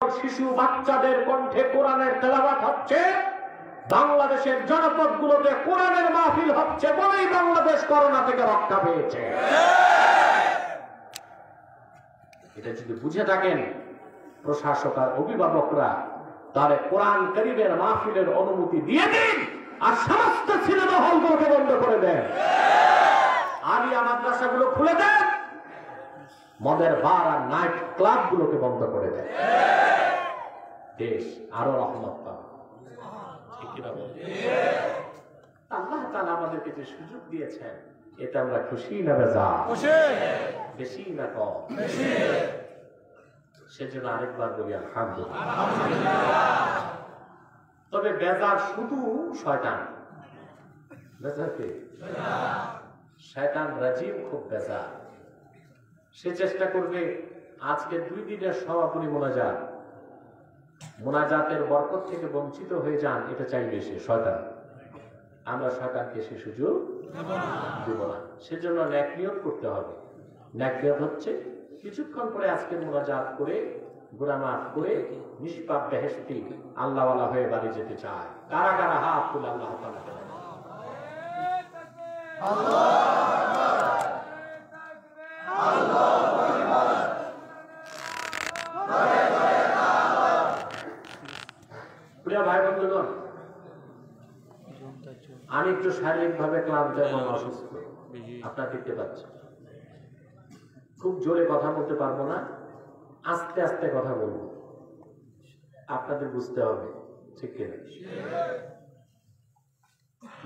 শিশু বাচ্চাদের কণ্ঠে কোরআনের তেলাওয়াত হচ্ছে, বাংলাদেশের জনপদগুলোতে কোরআনের মাহফিল হচ্ছে বলেই বাংলাদেশ করোনা থেকে রক্ষা পেয়েছে। এটা যদি বুঝে থাকেন প্রশাসক আর অভিভাবকরা, তাহলে কোরআন কারীমের মাহফিলের অনুমতি দিয়ে দিন আর সমস্ত সিনেমা হলগুলোকে বন্ধ করে দেন, আলিয়া মাদ্রাসাগুলো খুলে দেন, মদের বার আর নাইট ক্লাবগুলোকে বন্ধ করে দেন, দেশ আরো রহমত পাবে। আল্লাহ তাআলা আমাদেরকে যে সুযোগ দিয়েছেন, এটা আমরা খুশি না বেজার? বেশি না কম? সেজন্য আরেকবার বলি আলহামদুলিল্লাহ। তবে বেজার শুধু শয়তান, বেজারকে শয়তান রাজিম খুব বেজার। সে চেষ্টা করবে আজকে 2 দিনের সমাপনী মোনাজাতের বরকত থেকে বঞ্চিত হয়ে যান, এটা চাইবে সে শয়তান। আমরা শয়তানকে সে সুযোগ দেব না। সেজন্য নেক নিয়ত করতে হবে। নেক নিয়ত হচ্ছে কিছুক্ষণ পরে আজকের মোনাজাত করে গুনাহ মাফ করে নিষ্পাপ বেহেশতি আল্লাহওয়ালা হয়ে বাড়ি যেতে চায়। কারা কারা হাত তুলে আল্লাহ তাআলা প্রিয় ভাই বন্ধুগণ, আমি একটু শারীরিকভাবে ক্লান্ত এবং অসুস্থ, আপনারা দেখতে পাচ্ছেন। খুব জোরে কথা বলতে পারবো না, আস্তে আস্তে কথা বলবো, আপনাদের বুঝতে হবে, ঠিক কিনা?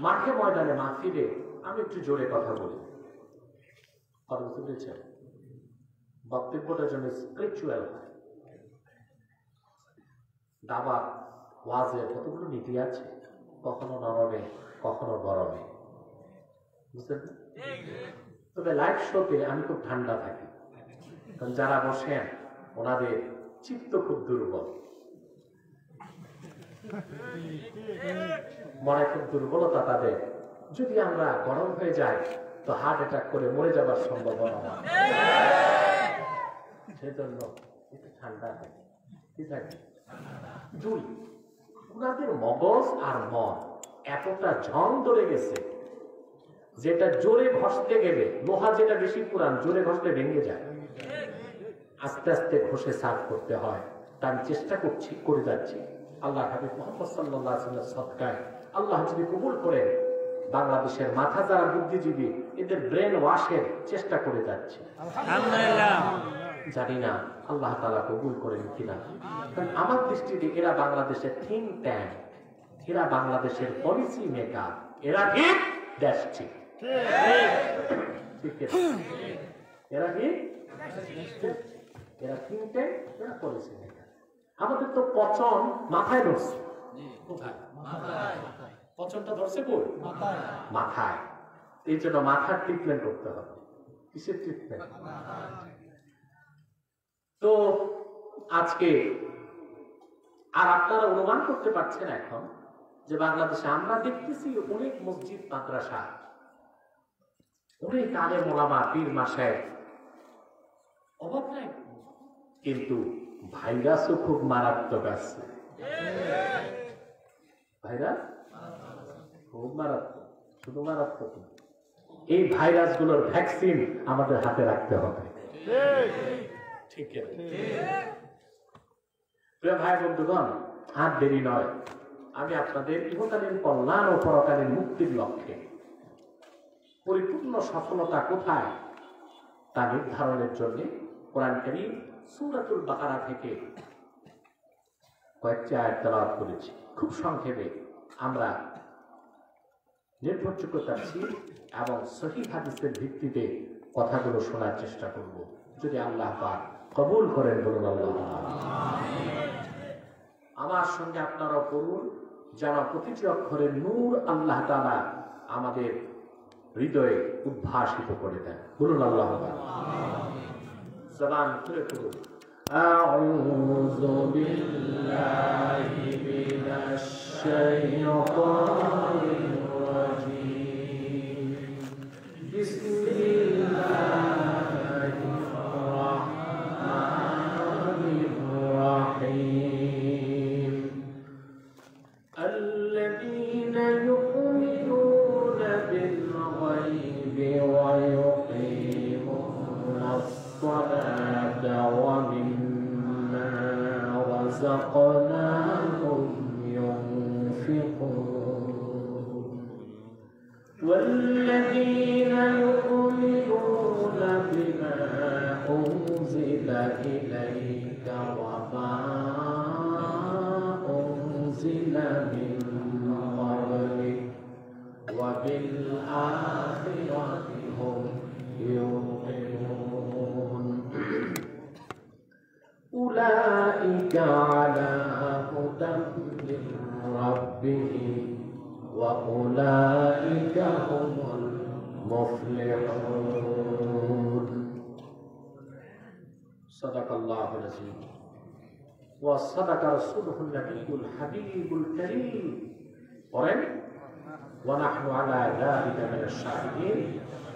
মাঠে ময়দানে মাহফিলে আমি একটু জোরে কথা বলি, বুঝেছেন? বক্তব্যটার জন্য স্পিরিচুয়াল হয়। দাবা ওয়াজের কতগুলো নীতি আছে, কখনো নরমে কখনো গরমে, বুঝলেন? তবে লাইভ শোতে আমি খুব ঠান্ডা থাকি, কারণ যারা বসেন ওনাদের চিত্ত খুব দুর্বল, মনে খুব দুর্বলতা তাদের। যদি আমরা গরম হয়ে যাই তো হার্ট অ্যাটাক করে মরে যাবার সম্ভাবনা হয়। সেজন্য একটু ঠান্ডা থাকে, কি থাকে? দুই, ওনাদের মগজ আর মন এতটা ঝং ধরে গেছে, যেটা জোরে ঘষতে গেলে, লোহা যেটা বেশি পুরান, জোরে ঘষলে ভেঙে যায়, আস্তে আস্তে ঘষে সাফ করতে হয়। তা আমি চেষ্টা করছি, করে যাচ্ছি। আল্লাহ হাবিব মুহাম্মদ সাল্লাল্লাহু আলাইহি ওয়াসাল্লামের সদকায় আল্লাহ যদি কবুল করেন, বাংলাদেশের মাথা যারা বুদ্ধিজীবী, এদের ব্রেন ওয়াশের চেষ্টা করে যাচ্ছি। আলহামদুলিল্লাহ। জানি না আল্লাহ তাআলা কবুল করেন কিনা, কারণ আমার দৃষ্টিতে এরা বাংলাদেশের থিঙ্ক ট্যাঙ্ক, এরা বাংলাদেশের পলিসি মেকার, এরা ঠিক দেশ ঠিক, এরা কি? এরা থিঙ্ক ট্যাঙ্ক, এরা পলিসি মেকার। আমাদের তো পচন মাথায় ধরছে। কোথায়? পচনটা ধরছে কই? মাথায়। এই জন্য মাথার ট্রিটমেন্ট করতে হবে। কিসের ট্রিটমেন্ট? তো আজকে আর আপনারা অনুমান করতে পারছেন এখন যে বাংলাদেশে আমরা দেখতেছি অনেক মসজিদ মাদ্রাসা, অনেক আলেম ওলামা, পীর মাশায়েখ, অভাব নাই, কিন্তু ভাইরাসও খুব মারাত্মক আছে। ভাইরাস খুব মারাত্মক, শুধু মারাত্মক। এই ভাইরাস গুলোর ভ্যাকসিন আমাদের হাতে রাখতে হবে। ঠিক ভাই বন্ধুগণ, আর দেরি নয়, আমি আপনাদের ইহকালীন কল্যাণ ও পরকালীন মুক্তির লক্ষ্যে পরিপূর্ণ সফলতা কোথায় তা নির্ধারণের জন্য কোরআন কারীম সূরাতুল বাকারা থেকে কয়েকটি আয়াত তেলাওয়াত করেছি। খুব সংক্ষেপে আমরা নির্ভরযোগ্য তাফসীর এবং সহিহ হাদিসের ভিত্তিতে কথাগুলো শোনার চেষ্টা করব, যদি আল্লাহ পাক কবুল করেন। বলুন আল্লাহ। আমার সঙ্গে আপনারা পড়ুন, যেন প্রতিটি অক্ষরের নূর আল্লাহ তাআলা আমাদের হৃদয়ে উদ্ভাসিত করে দেন। বলুন আল্লাহ। জবান খুলে পড়ুন। আউযু বিল্লাহি মিনাশ শাইতানির রাজীম। বিসমিল্লাহির রাহমানির রাহিম। رزقناهم ينفقون والذين يؤمنون بما أنزل إليك وما أنزل من قبلك وبالآخرة هم يوقنون أولئك على هدى من ربهم وأولئك هم المفلحون صدق الله العظيم وصدق رسوله النبي الحبيب الكريم ونحن على ذلك من الشاهدين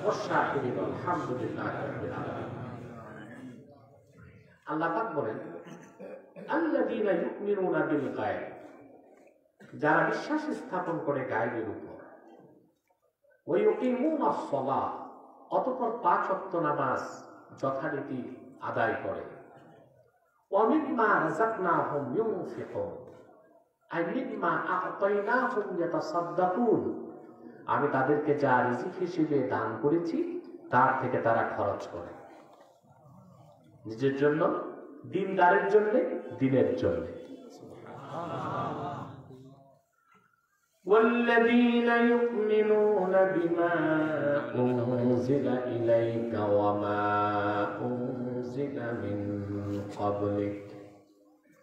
والشاكرين والحمد لله رب العالمين আল্লাহ পাক বলেন আল্লাযীনা ইউমিনুনা বিল গায়ব, যারা বিশ্বাস স্থাপন করে গায়বের উপর, ওয়া ইউকিমুনাস সালাহ, অতঃপর 5 ওয়াক্ত নামাজ যথারীতি আদায় করে, ওয়া মিম্মা রাযাকনাহুম ইউনফিকুন, আই মিম্মা আ'তাইনাহুম ইয়াতাসাদদাকুন, আমি তাদেরকে যা রিজিক হিসেবে দান করেছি তার থেকে তারা খরচ করে, নিজের জন্য, দিনদারের জন্য, দিনের জন্য। والذين يؤمنون بما أنزل إليك وما أنزل من قبلك,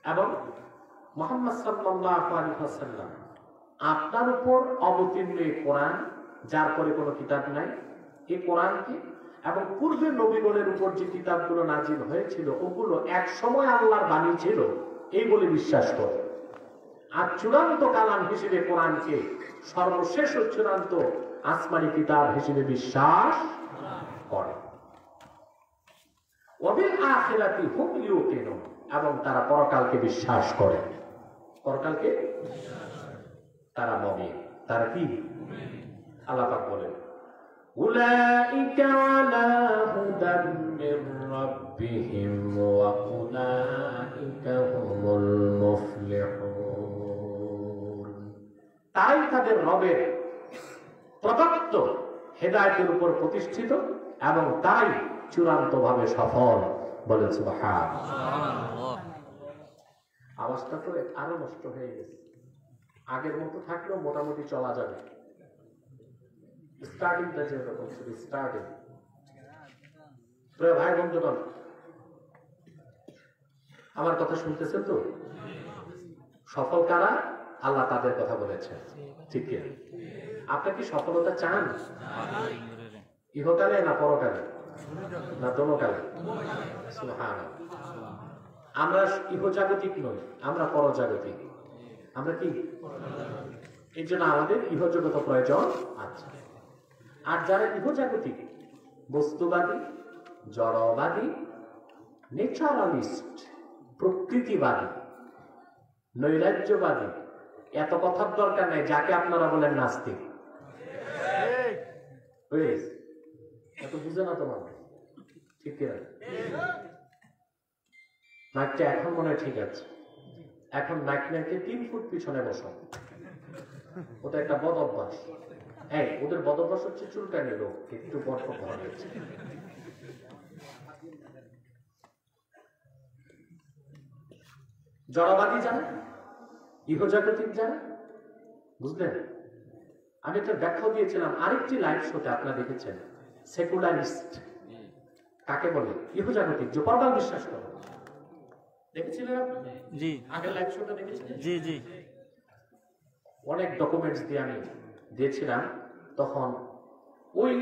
এবং মুহাম্মদ সাল্লাল্লাহু আলাইহি ওয়াসাল্লাম আপনার উপর অবতীর্ণ এই কোরআন, যার পরে কোনো কিতাব নাই, এই কোরআনকে এবং পূর্বের নবীগণের উপর যে কিতাবগুলো নাজিল হয়েছিল ওগুলো এক সময় আল্লাহর বাণী ছিল এই বলে বিশ্বাস করে, আর চূড়ান্ত কালাম হিসেবে কোরআনকে সর্বশেষ ও চূড়ান্ত আসমানি কিতাব হিসেবে বিশ্বাস করে। ওয়াবিল আখিরাতি হুম ইউকিনুন, এবং তারা পরকালকে বিশ্বাস করে। পরকালকে তারা মুমিন। তারা কি? আল্লাহ পাক বলেন উলাইকা আলা হুদাম মির রাব্বিহিম ওয়া উলাইকা হুমুল মুফলিহুন, তাই তাদের রবের প্রদত্ত হেদায়েতের উপর প্রতিষ্ঠিত এবং তাই চূড়ান্তভাবে সফল। বলেন সুবহানাল্লাহ। আওয়াজটা তো আরো নষ্ট হয়ে গেছে, আগের মতো থাকলেও মোটামুটি চলা যাবে। স্টার্টিংটা যেরকম ছিল, স্টার্টিং। ভাই বন্ধুগণ, আমার কথা শুনতেছেন তো? সফল কারা? আল্লাহ তাদের কথা বলেছেন, ঠিক কি? আপনি কি সফলতা চান? ইহকালে না পরকালে না দোনোকালে? সুবহানাল্লাহ। আমরা ইহজাগতিক নই, আমরা পরজাগতিক। আমরা কি? এই জন্য আমাদের ইহজগত প্রয়োজন আছে। আর যারা ইহজাগতিক, বস্তুবাদী, জড়বাদী, নেচারালিস্ট, প্রকৃতিবাদী, নৈরাজ্যবাদী, এত কথার দরকার নেই, যাকে আপনারা বলেন নাস্তিক। এত বুঝে না তোমার, ঠিক কিনা? নাকটা এখন মনে হয় ঠিক আছে। এখন নাক নাকে 3 ফুট পিছনে বসো, ওটা একটা বদ অভ্যাস। এই ওদের বদ অভ্যাস হচ্ছে চুলকানি রোগ, একটু বড় ভয় হচ্ছে। জড়বাদী যারা, ইহজাগতিক যারা, বুঝলেন? আমি একটা ব্যাখ্যা দিয়েছিলাম আরেকটি লাইভ শোতে, আপনারা দেখেছেন। সেকুলারিস্ট কাকে বলে? ইহজাগতিক, যে পরকাল বিশ্বাস করে। দেখেছিলেন আপনি? জি। আগের লাইভ শোটা দেখেছিলেন? জি জি। অনেক ডকুমেন্টস দিয়ে আমি দিয়েছিলাম, তখন ওই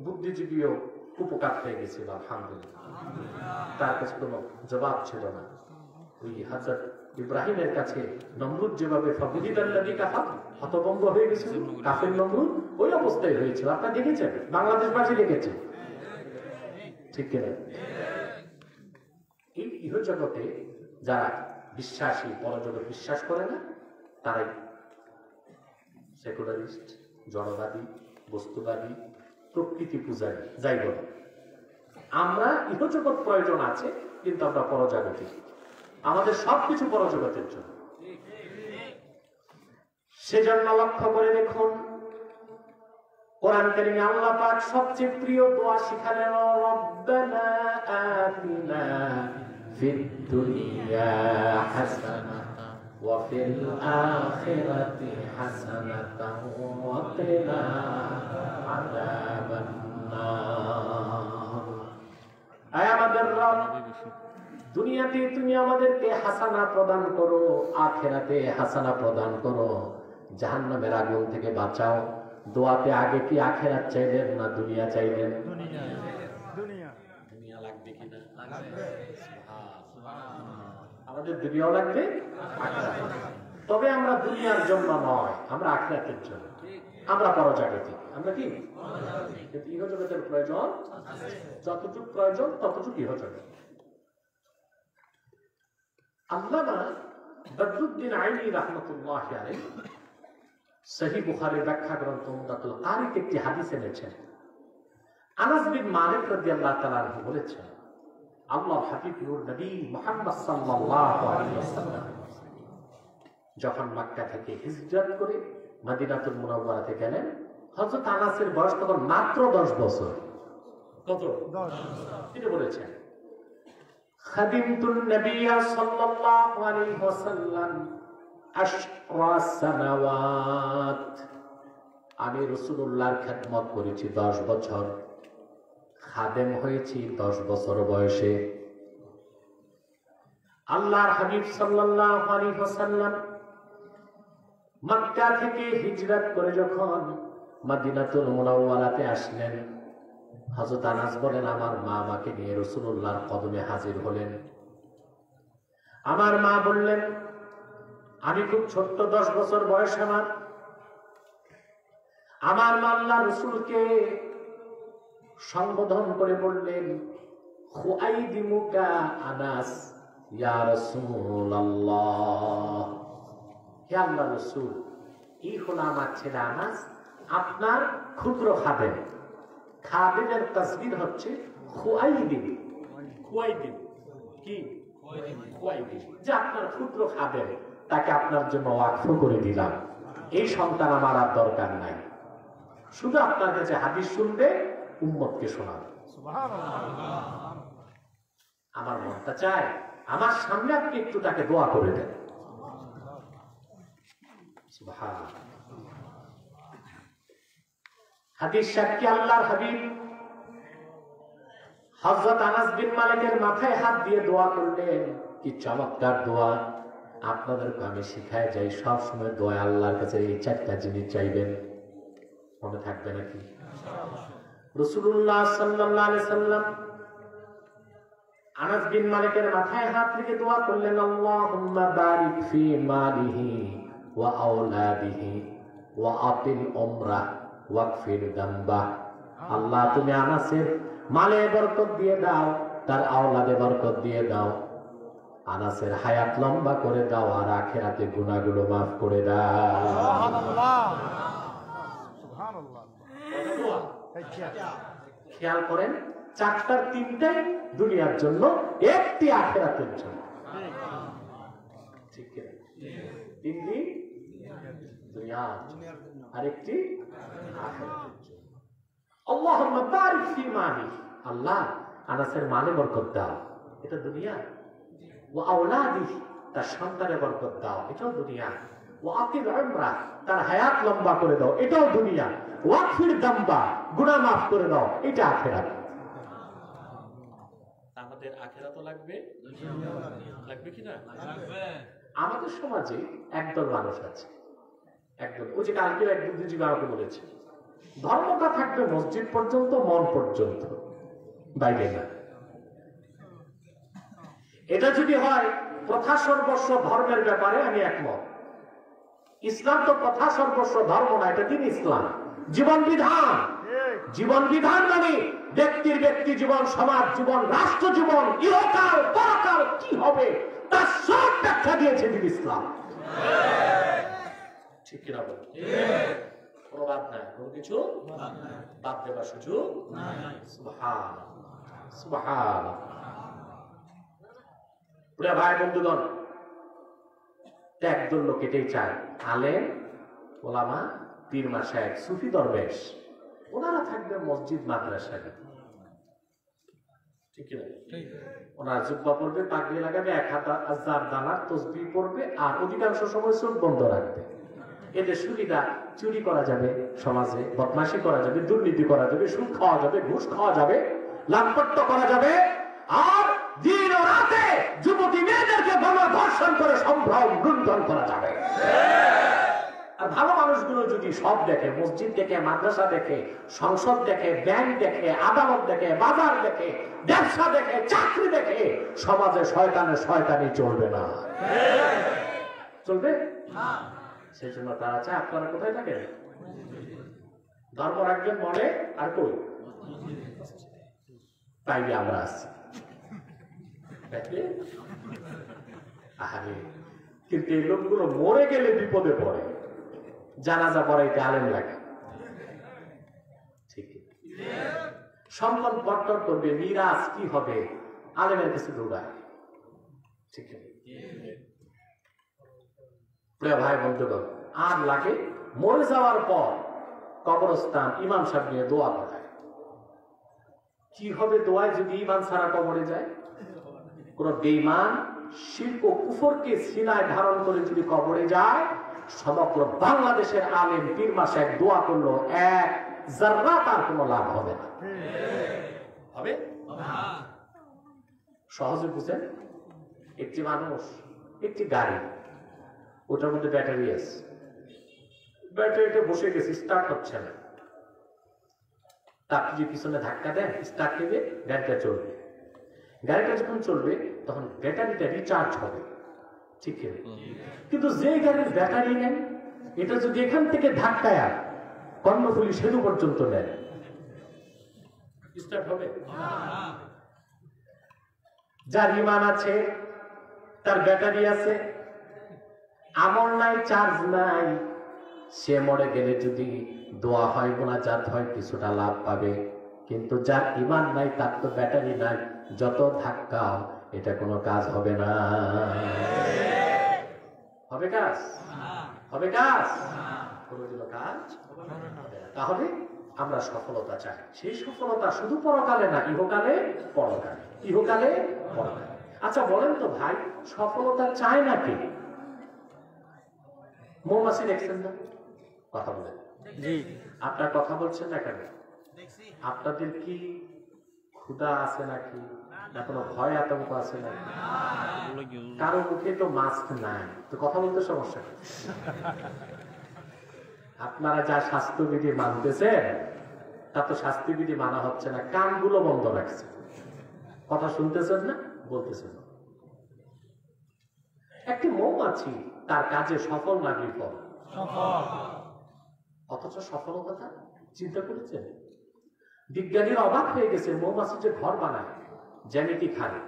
বুদ্ধিজীবীও উপকার পেয়ে গেছিল, আলহামদুলিল্লাহ। তার কাছে কোনো জবাব ছিল না। ওই হযরত ইব্রাহিমের কাছে নমরুদ যেভাবে ফাবুদিদাল্লাযী কাফার, হতভম্ব হয়ে গেছিল, কাফের নমরুদ ওই অবস্থায় হয়েছিল। আপনারা দেখেছেন, বাংলাদেশবাসী দেখেছে, ঠিক কিনা? এই ইহজগতে যারা বিশ্বাসী, পরজগৎ বিশ্বাস করে না, তারাই সেকুলারিস্ট, জড়বাদী, বস্তুবাদী, প্রকৃতি পূজারী, যাই বলে। আমরা ইহজগৎ প্রয়োজন আছে, কিন্তু আমরা পরজাগতিক। আমাদের সবকিছু পরজগতের জন্য। সেজন্য লক্ষ্য করে দেখুন, কোরআন কারীমে আল্লাহ পাক সবচেয়ে প্রিয় দোয়া শিখালেন, রব্বানা আতিনা ফিদ দুনিয়া হাসানাতান ওয়া ফিল আখিরাতি হাসানাতান ওয়া কিনা আযাবান নার। আয় আমাদের রব, দুনিয়াতে তুমি আমাদেরকে হাসানা প্রদান করো, আখিরাতে হাসানা প্রদান করো, জাহান্নামের আগুন থেকে বাঁচাও। দোয়াতে আগে কি আখিরাত চাইলেন না দুনিয়া চাইলেন? দুনিয়া লাগবে কিনা? আমাদের দুনিয়াও লাগবে, তবে আমরা দুনিয়ার জন্য নয়, আমরা আখিরাতের জন্য। আমরা পরজাগতিক, আমরা কি ইহজগতের প্রয়োজন, যতটুকু প্রয়োজন ততটুকু ইহজগৎ। আল্লামা বদরুদ্দিন আইনি রাহমাতুল্লাহ আলাইহি সহিহ বুখারীর ব্যাখ্যা গ্রন্থ উমদাতুল কারীতে একটি হাদিস এনেছেন। আনাস বিন মালিক রাদিয়াল্লাহু তাআলা আনহু বলেছেন, আল্লাহর হাবিব নূর নবী মুহাম্মদ সাল্লাল্লাহু আলাইহি ওয়াসাল্লাম যখন মক্কা থেকে হিজরত করে মদিনাতুল মুনাওয়ারাতে গেলেন, হযরত আনাসের বয়স তখন মাত্র 10 বছর। কত? 10। তিনি বলেছেন, খাদিমতুন নবী সাল্লাল্লাহু আলাইহি ওয়াসাল্লাম আশরা সানাওয়াত, আমি রাসূলুল্লাহর খেদমত করেছি 10 বছর, খাদেম হয়েছি 10 বছর বয়সে। আল্লাহর হাবিব সাল্লাল্লাহু আলাইহি ওয়াসাল্লাম মক্কা থেকে হিজরত করে যখন মদিনাতুল মুনাওয়ারাতে আসলেন, হযরত আনাস বলেন, আমার মা আমাকে নিয়ে রাসূলুল্লাহর কদমে হাজির হলেন। আমার মা বললেন, আমি খুব ছোট্ট, 10 বছর বয়স আমার মা আল্লাহর রাসূলকে সম্বোধন করে বললেন, খুআইদিমুকা আনাস ইয়া রাসূলুল্লাহ, হে আল্লাহর রাসূল, এই হলো আমার ছেলে আনাস, আপনার ক্ষুদ্র খাদেম। খাদেমের তাসগীর হচ্ছে খুআইদিম। খুআইদিম কি? খুআইদিম, যে আপনার ক্ষুদ্র খাদেম, তাকে আপনার জন্য ওয়াকফ করে দিলাম। এই সন্তান আমার আর দরকার নাই, শুধু আপনার কাছে হাদিস শুনবে, উম্মতকে শোনাবে। আমার মনটা চায় আমার সামনে আপনি একটু তাকে দোয়া করে দেন। হাদিস সাক্ষী আল্লাহর হাবিব হযরত আনাস বিন মালিকের মাথায় হাত দিয়ে দোয়া করলেন। কি চমৎকার দোয়া! আপনাদেরকে আমি শিখাই যাই, সব সময় দোয়া আল্লাহর কাছে এই 4টা জিনিস চাইবেন। মনে থাকবে নাকি? রাসূলুল্লাহ সাল্লাল্লাহু আলাইহি সাল্লাম আনাস বিন মালিকের মাথায় হাত রেখে দোয়া করলেন, আল্লাহুম্মা বারিক ফি মালিহি ওয়া আওলাদিহি ওয়া আতিল উমরা ওয়াগফির যামবা। আল্লাহ, তুমি আনাসের মালে বরকত দিয়ে দাও, তার আওলাদে বরকত দিয়ে দাও, আনাসের হায়াত লম্বা করে দাও, আর আখিরাতে গুনাহগুলো মাফ করে দাও। সুবহানাল্লাহ, সুবহানাল্লাহ। খেয়াল করেন, 4টার 3টাই দুনিয়ার জন্য, একটি আখিরাতের জন্য। ঠিক কি? 3টি দুনিয়ার জন্য, আরেকটি আখিরাতের জন্য। আল্লাহুম্মা বারিক ফি মালি, আল্লাহ আনাসের মালে বরকত দাও, এটা দুনিয়া। ওয়া আওলাদিহি, তার সন্তানে বরকত দাও, এটাও দুনিয়া। ওয়া আতিল উমরা, তার হায়াত লম্বা করে দাও, এটাও দুনিয়া। ওয়াগফির যামবা, গুনাহ মাফ করে দাও, এটা আখিরাত। আমাদের আখিরাতও লাগবে, দুনিয়াও লাগবে কিনা? লাগবে। আমাদের সমাজে একদল মানুষ আছে, একদল, ওই যে কালকে এক বুদ্ধিজীবী আমাকে বলেছে, ধর্মটা থাকবে মসজিদ পর্যন্ত, মন পর্যন্ত, বাইরে না। এটা যদি হয় প্রথা সর্বস্ব ধর্মের ব্যাপারে, আমি একমত। ইসলাম তো প্রথা সর্বস্ব ধর্ম না, এটা দিন ইসলাম, জীবন বিধান। জীবন বিধান মানে ব্যক্তির ব্যক্তি জীবন, সমাজ জীবন, রাষ্ট্র জীবন, ইহকাল পরকাল কি হবে তার সব ব্যাখ্যা দিয়েছে দিন ইসলাম। ঠিক কিনা বল? কোনো বাদ নাই, কোনো কিছু বাদ দেবার সুযোগ নাই। সুবহানাল্লাহ, সুবহানাল্লাহ। প্রিয় ভাই বন্ধুগণ, একদল লোক এটাই চায়, আলেম, ওলামা, পীর মাশায়েখ, সুফি দরবেশ, ওনারা থাকবে মসজিদ মাদ্রাসায়, ঠিক না? ওনারা জুব্বা পড়বে, পাগড়ি লাগাবে, 1000 দানার তসবিহ পড়বে, আর অধিকাংশ সময় চোখ বন্ধ রাখবে। এদের সুবিধা, চুরি করা যাবে সমাজে, বদমাশি করা যাবে, দুর্নীতি করা যাবে, সুদ খাওয়া যাবে, ঘুষ খাওয়া যাবে, লাভপট্য করা যাবে, আর দিন ও রাতে যুবতী মেয়েদেরকে গণধর্ষণ করে সম্ভ্রম লুণ্ঠন করা যাবে। আর ভালো মানুষগুলো যদি সব দেখে, মসজিদ দেখে, মাদ্রাসা দেখে, সংসদ দেখে, ব্যাংক দেখে, আদালত দেখে, বাজার দেখে, ব্যবসা দেখে, চাকরি দেখে, সমাজে শয়তানি চলবে না। চলবে? সেই জন্য তারা চায় আপনারা কোথায় থাকেন? ধর্ম রাখবেন মনে, আর কই তাইলে আমরা আসছি। কিন্তু এই লোকগুলো মরে গেলে বিপদে পড়ে, জানাজা পড়াইতে আলেম লাগে, ঠিক? সম্মান বন্টন করবে, মিরাজ কি হবে, আলেমের কাছে দৌড়ায়, ঠিক? প্রিয় ভাই বন্ধুগণ, আর লাগে মরে যাওয়ার পর কবরস্থান ইমাম সাহেব নিয়ে দোয়া করায়। কি হবে দোয়ায় যদি ইমান ছাড়া কবরে যায়? কোন বেঈমান শিরক ও কুফরকে সিনায় ধারণ করে যদি কবরে যায়, সমগ্র বাংলাদেশের আলেম পীর মাশায়েখ দোয়া করলো, এক যারা তার কোনো লাভ হবে না। হবে? সহজে বুঝেন, একটি মানুষ, একটি গাড়ি, ওটার মধ্যে ব্যাটারি আছে, ব্যাটারিটা বসে গেছে, স্টার্ট হচ্ছে না। আপনি যে পিছনে ধাক্কা দেন, স্টার্ট দেবে, গাড়িটা চলবে। গাড়িটা যখন চলবে তখন ব্যাটারিটা রিচার্জ হবে, ঠিক? কিন্তু যে গাড়ির ব্যাটারি নেন, এটা যদি এখান থেকে ধাক্কায় কর্ণফুলী সেতু পর্যন্ত নেন, স্টার্ট হবে? যার ঈমান আছে, তার ব্যাটারি আছে, আমল নাই, চার্জ নাই, সে মরে গেলে যদি দোয়া হয়, মুনাজাত হয়, কিছুটা লাভ পাবে। কিন্তু যার ঈমান নাই, তার তো ব্যাটারি নাই, যত ধাক্কা এটা কোনো কাজ হবে না। হবে কাজ? হবে কাজ? কোনোদিনও কাজ হবে না। তাহলে আমরা সফলতা চাই, সেই সফলতা শুধু পরকালে না, ইহকালে পরকালে, ইহকালে পরকালে। আচ্ছা বলেন তো ভাই, সফলতা চায় না কে? মৌমাছি দেখছেন না? কথা বলেন। আপনার কথা বলছেন না কেন? আপনাদের কি ক্ষুধা আছে নাকি, না কোনো ভয় আতঙ্ক আছে নাকি? কারো মুখে তো মাস্ক নাই, তো কথা বলতে সমস্যা নেই। আপনারা যা স্বাস্থ্যবিধি মানতেছেন, তা তো স্বাস্থ্যবিধি মানা হচ্ছে না, কানগুলো বন্ধ রাখছে, কথা শুনতেছেন না, বলতেছেন। একটি মৌমাছি তার কাজে সফল না বিফল? অথচ সফলতা চিন্তা করেছেন? বিজ্ঞানীরা অবাক হয়ে গেছে, মৌমাছি যে ঘর বানায়, জ্যামিতি খায়।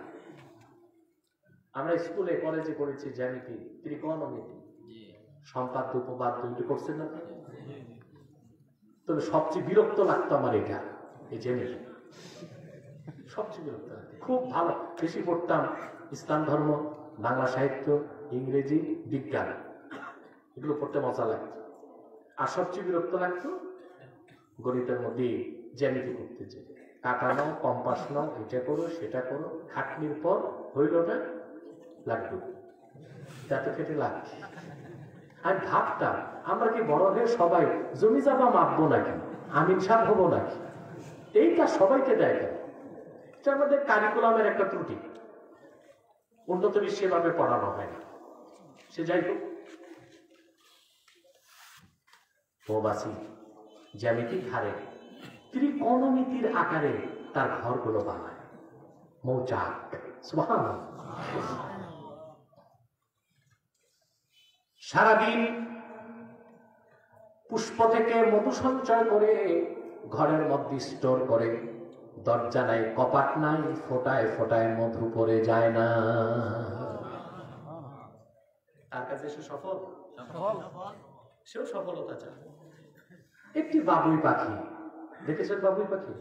আমরা স্কুলে কলেজে করেছি জ্যামিতি, ত্রিকোণমিতি, সম্পাদ্য উপপাদ্য, এটি করছেন না? তবে সবচেয়ে বিরক্ত লাগতো আমার এটা, এই জ্যামিতি, সবচেয়ে বিরক্ত লাগতো। খুব ভালো, বেশি পড়তাম ইসলাম ধর্ম, বাংলা সাহিত্য, ইংরেজি, বিজ্ঞান, এগুলো পড়তে মজা লাগতো। আর সবচেয়ে বিরক্ত লাগতো গণিতের মধ্যে জ্যামিতি করতে, যে কাটানো, কম্পাস নাও, এটা করো, সেটা করো, খাটনির পর হইল না, লাগতো, যাতে খেটে লাগছে। আমি ভাবতাম, আমরা কি বড় হয়ে সবাই জমি জামা মাপবো নাকি, আমিন সাহেব হবো নাকি? এইটা সবাইকে দেয় কেন? এটা আমাদের কারিকুলামের একটা ত্রুটি, উন্নত বিশ্বে ভাবে পড়ানো হয় না। সে যাই হোক, মৌমাছি জ্যামিতিক হারে ত্রিকোণমিতির আকারে তার ঘরগুলো বানায়, মৌচাক। সুবহানাল্লাহ। সারাদিন পুষ্প থেকে মধু সঞ্চয় করে ঘরের মধ্যে স্টোর করে, দরজা নাই, কপাট নাই, ফোটায় ফোটায় মধু পড়ে যায় না। তার কাছে সে সফল, সেও সফলতা চায়। একটি বাবুই পাখি দেখেছেন? বাবুই পাখি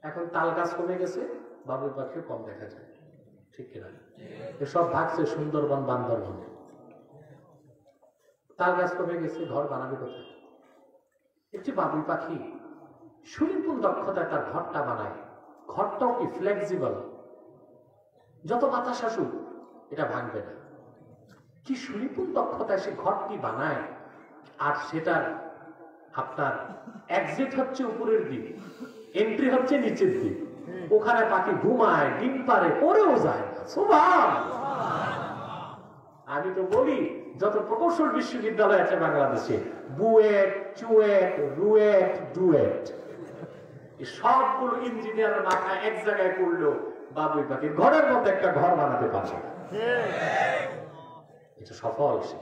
এখন তাল গাছ কমে গেছে, বাবুই পাখিও কম দেখা যায়। ঠিক কিনা? এসব ভাগছে সুন্দরবন, বান্দরবন। তার গাছ কমে গেছে, ঘর বানাবে কোথায়? একটি বাবুই পাখি সুনিপুণ দক্ষতায় তার ঘরটা বানায়। ঘরটাও কি ফ্লেক্সিবল, যত বাতাস আসুক এটা ভাঙবে না। কি সুনিপুণ দক্ষতায় সে ঘরটি বানায়। আর সেটার আপনার এক্সিট হচ্ছে উপরের দিক, এন্ট্রি হচ্ছে নিচের দিক। ওখানে পাখি ঘুমায়, ডিম পারে, পরেও যায় না। সুবহানাল্লাহ। আমি তো বলি যত প্রকৌশল বিশ্ববিদ্যালয় আছে বাংলাদেশে, বুয়েট, চুয়েট, রুয়েট, ডুয়েট, সবগুলো ইঞ্জিনিয়ারের মাথায় এক জায়গায় করলো বাবুই পাখি ঘরের মধ্যে একটা ঘর বানাতে পারছে। এটা সফল সে,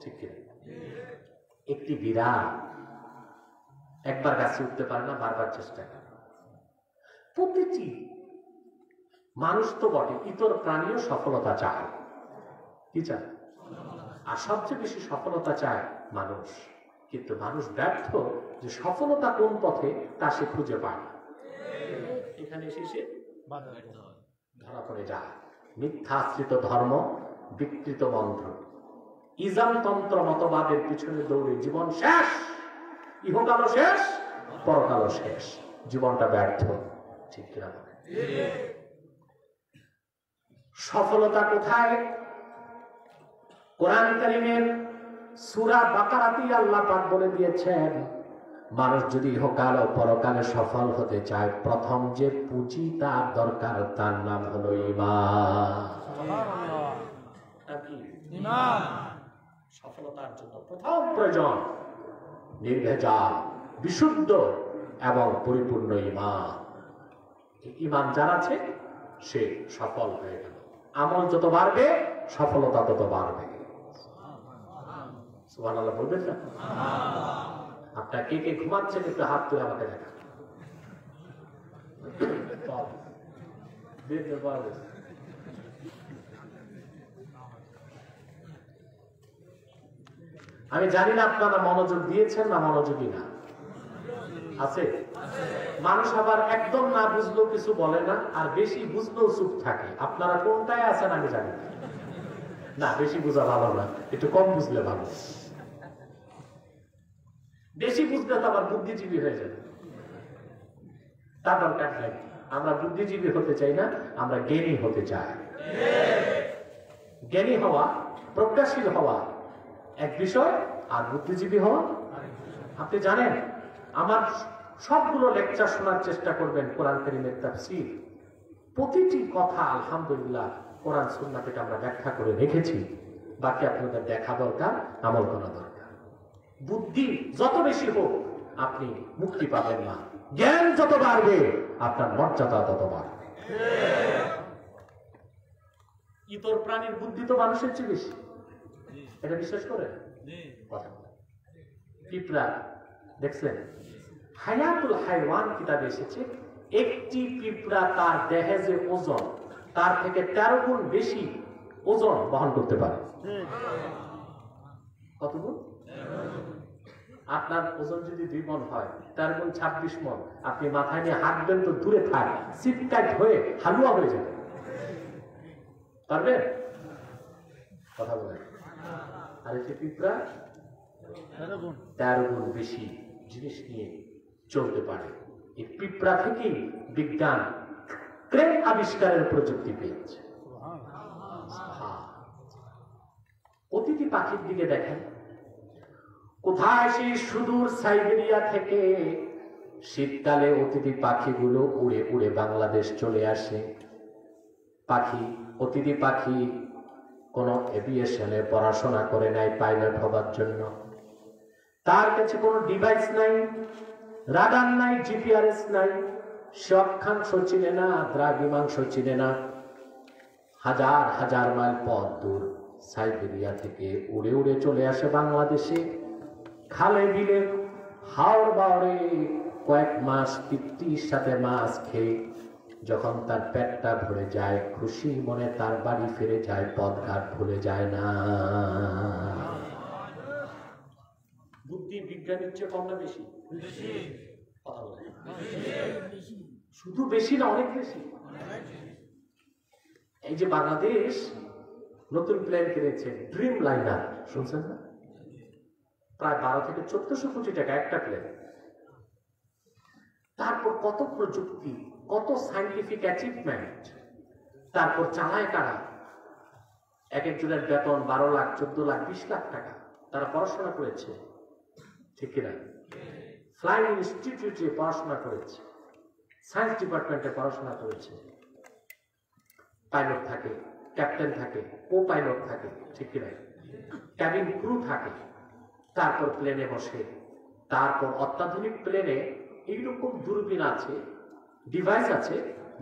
ঠিক কিনা? একটি বিড়াল একবার গাছে উঠতে পারে না, বারবার চেষ্টা করে। প্রতিটি মানুষ তো বটে, ইতর প্রাণীও সফলতা চায়। কি চায়? আর সবচেয়ে বেশি সফলতা চায় মানুষ। কিন্তু মানুষ ব্যর্থ যে সফলতা কোন পথে তা সে খুঁজে পায় না। এখানে এসে সে ধরা পড়ে যায়। মিথ্যাশ্রিত ধর্ম, বিকৃত মন্ত্র, ইজামতন্ত্র মতবাদের পিছনে দৌড়ে জীবন শেষ। ইহকালও শেষ, পরকালও শেষ। জীবনটা ব্যর্থ, ঠিক কিনা? সফলতা কোথায়? কোরআন কারীমের সূরা বাকারাতে আল্লাহ পাক বলে দিয়েছেন, মানুষ যদি ইহকাল ও পরকালে সফল হতে চায়, প্রথম যে পুঁজি তার দরকার তার নাম হলো ঈমান। ঈমান সফলতার জন্য প্রথম প্রয়োজন নির্ভেজাল, বিশুদ্ধ এবং পরিপূর্ণ ঈমান। ঈমান যার আছে সে সফল হয়ে গেল। আমল যত বাড়বে সফলতা তত বাড়বে। সুবহানাল্লাহ বলবেন না? আপনার কে কে ঘুমাচ্ছেন একটু হাত তুলে আমাকে দেখা। আমি জানি না আপনারা মনোযোগ দিয়েছেন না মনোযোগী না আছে। মানুষ আবার একদম না বুঝলেও কিছু বলে না, আর বেশি বুঝলেও চুপ থাকে। আপনারা কোনটায় আছেন আমি জানি না। না, বেশি বোঝা ভালো না, একটু কম বুঝলে ভালো। বেশি বুঝলে তো আবার বুদ্ধিজীবী হয়ে যাবে, তার দরকার নাই। আমরা বুদ্ধিজীবী হতে চাই না, আমরা জ্ঞানী হতে চাই। জ্ঞানী হওয়া, প্রজ্ঞাশীল হওয়া এক বিষয়, আর বুদ্ধিজীবী হওয়া। আপনি জানেন, আমার সবগুলো লেকচার শোনার চেষ্টা করবেন কোরআন কারীমের তাফসীর। প্রতিটি কথা আলহামদুলিল্লাহ কোরআন সুন্নাহ থেকে আমরা ব্যাখ্যা করে রেখেছি। বাকি আপনাদের দেখা দরকার, আমল করা দরকার। বুদ্ধি যত বেশি হোক আপনি মুক্তি পাবেন না। জ্ঞান যত বাড়বে আপনার মর্যাদা তত বাড়বে। ইতর প্রাণীর বুদ্ধি তো মানুষের চেয়ে বেশি, এটা বিশ্বাস করে? পিঁপড়া দেখছেন, হায়াতুল হাইওয়ান কিতাবে এসেছে, একটি পিঁপড়া তার দেহে যে ওজন তার থেকে 13 গুণ বেশি ওজন বহন করতে পারে। কত গুণ? আপনার ওজন যদি 2 মণ হয়, 13 গুণ 26 মণ। আপনি মাথায় নিয়ে হাঁটবেন তো দূরে থাক, সিটকাট হয়ে হালুয়া হয়ে যাবে। পারবেন? কথা বলেন। আর এই পিঁপড়া 13 গুণ বেশি জিনিস নিয়ে চলতে পারে। এই পিঁপড়া থেকেই বিজ্ঞান ক্রেন আবিষ্কারের প্রযুক্তি পেয়েছে। প্রতিটি পাখির দিকে দেখেন, কোথায় সেই সুদূর সাইবেরিয়া থেকে শীতকালে অতিথি পাখিগুলো উড়ে উড়ে বাংলাদেশ চলে আসে। অতিথি পাখি কোনো এভিয়েশনে পড়াশোনা করে নাই পাইলট হবার জন্য। তার কাছে কোনো ডিভাইস নাই, রাডার নাই, জিপিআরএস নাই, সে অক্ষাংশ চিনে না, দ্রাঘিমাংশ চিনে না। হাজার হাজার মাইল পথ দূর সাইবেরিয়া থেকে উড়ে উড়ে চলে আসে বাংলাদেশে। খালে বিলে হাওড় বাওড়ে কয়েক মাস তৃপ্তির সাথে মাছ খেয়ে যখন তার পেটটা ভরে যায়, খুশি মনে তার বাড়ি ফিরে যায়, পথঘাট ভুলে যায় না। বুদ্ধি বিজ্ঞানের চেয়ে কম না বেশি? কথা বলে শুধু বেশি না, অনেক বেশি। এই যে বাংলাদেশ নতুন প্লেন কিনেছে, ড্রিম লাইনার, শুনছেন না? প্রায় 12 থেকে 1400 কোটি টাকা একটা প্লেন। তারপর কত প্রযুক্তি, কত সাইন্টিফিক অ্যাচিভমেন্ট, তারপর চালায় কারা? এক একজনের বেতন 12 লাখ, 14 লাখ, 20 লাখ টাকা। তারা পড়াশোনা করেছে, ঠিক কিনা? ফ্লাইং ইনস্টিটিউটে পড়াশোনা করেছে, সায়েন্স ডিপার্টমেন্টে পড়াশোনা করেছে। পাইলট থাকে, ক্যাপ্টেন থাকে, কো পাইলট থাকে, ঠিক কিনা? ক্যাবিন ক্রু থাকে। তারপর প্লেনে বসে, তারপর অত্যাধুনিক প্লেনে এইরকম দূরবীন আছে, ডিভাইস আছে,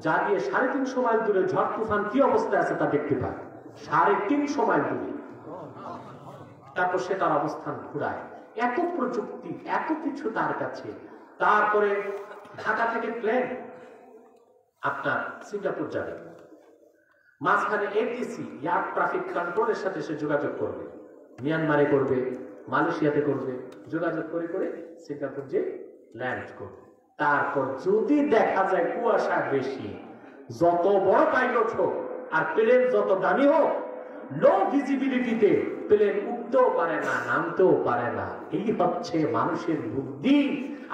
যা দিয়ে 350 মাইল দূরে ঝড় তুফান কি অবস্থায় আছে তা দেখতে পায়। 350 মাইল দূরে। তারপর সে তার অবস্থান ঘুরায়। এত প্রযুক্তি, এত কিছু তার কাছে। তারপরে ঢাকা থেকে প্লেন আপনার সিঙ্গাপুর যাবে, মাঝখানে এটিসি এয়ার ট্রাফিক কন্ট্রোলের সাথে সে যোগাযোগ করবে, মিয়ানমারে করবে, মালয়েশিয়াতে করবে, যোগাযোগ করে করে সিঙ্গাপুর যে ল্যান্ড করবে। তারপর যদি দেখা যায় কুয়াশা বেশি, যত বড় পাইলট হোক আর প্লেন যত দামি হোক, লো ভিজিবিলিটিতে প্লেন উঠতেও পারে না, নামতেও পারে না। এই হচ্ছে মানুষের বুদ্ধি।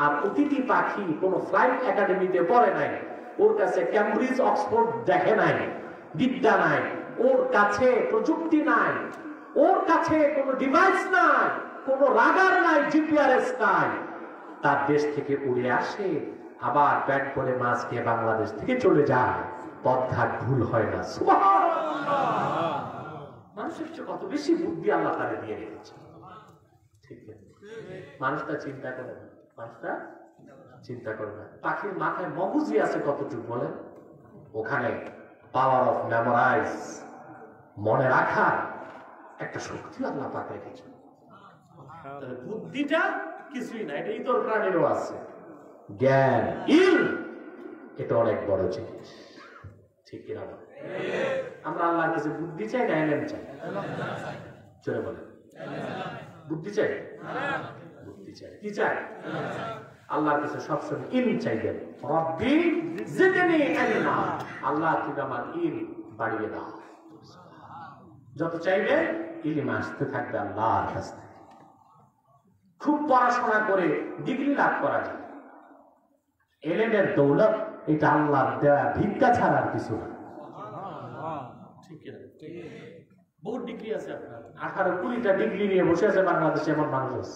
আর অতিথি পাখি কোন ফ্লাইট একাডেমিতে পড়ে নাই, ওর কাছে ক্যামব্রিজ অক্সফোর্ড দেখে নাই, বিদ্যা নাই, ওর কাছে প্রযুক্তি নাই, ওর কাছে কোনো ডিভাইস নাই, কোনো রাডার নাই, জিপিআরএস নাই। তার দেশ থেকে উড়ে আসে, আবার ব্যাগ করে মাছ খেয়ে বাংলাদেশ থেকে চলে যায়। পথঘাট ভুল হয় না। সুবহানাল্লাহ। মানুষের চেয়ে কত বেশি বুদ্ধি আল্লাহ তাআলা দিয়ে রেখেছে, ঠিক আছে? মানুষটা চিন্তা করে না, মানুষটা চিন্তা করে না। পাখির মাথায় মগজই আছে কতটুকু বলেন? ওখানে পাওয়ার অফ মেমোরাইজ, মনে রাখা একটা শক্তি আল্লাহ পাক রেখেছে। বুদ্ধিটা কিছুই না, এটা ইতর প্রাণীরও আছে। জ্ঞান, ইলম, এটা অনেক বড় জিনিস, ঠিক কিনা? আমরা আল্লাহর কাছে বুদ্ধি চাই না ইলম চাই? চলে বলেন, বুদ্ধি চাই? বুদ্ধি চাই। কি চাই? আল্লাহর কাছে সবসময় ইলম চাইবেন। রব্বি জিদনি ইলমা, আল্লাহ তুমি আমার ইলম বাড়িয়ে দাও। যত চাইবে ইলম আসতে থাকবে আল্লাহর কাছ থেকে। খুব পড়াশোনা করে ডিগ্রি লাভ করা যায়, এলেমের দৌলত এটা আল্লাহর দেওয়া ভিক্ষা ছাড়া আর কিছু না, ঠিক না? বহুত ডিগ্রি আছে আপনার, 18-20টা ডিগ্রি নিয়ে বসে আছে বাংলাদেশে এমন মানুষ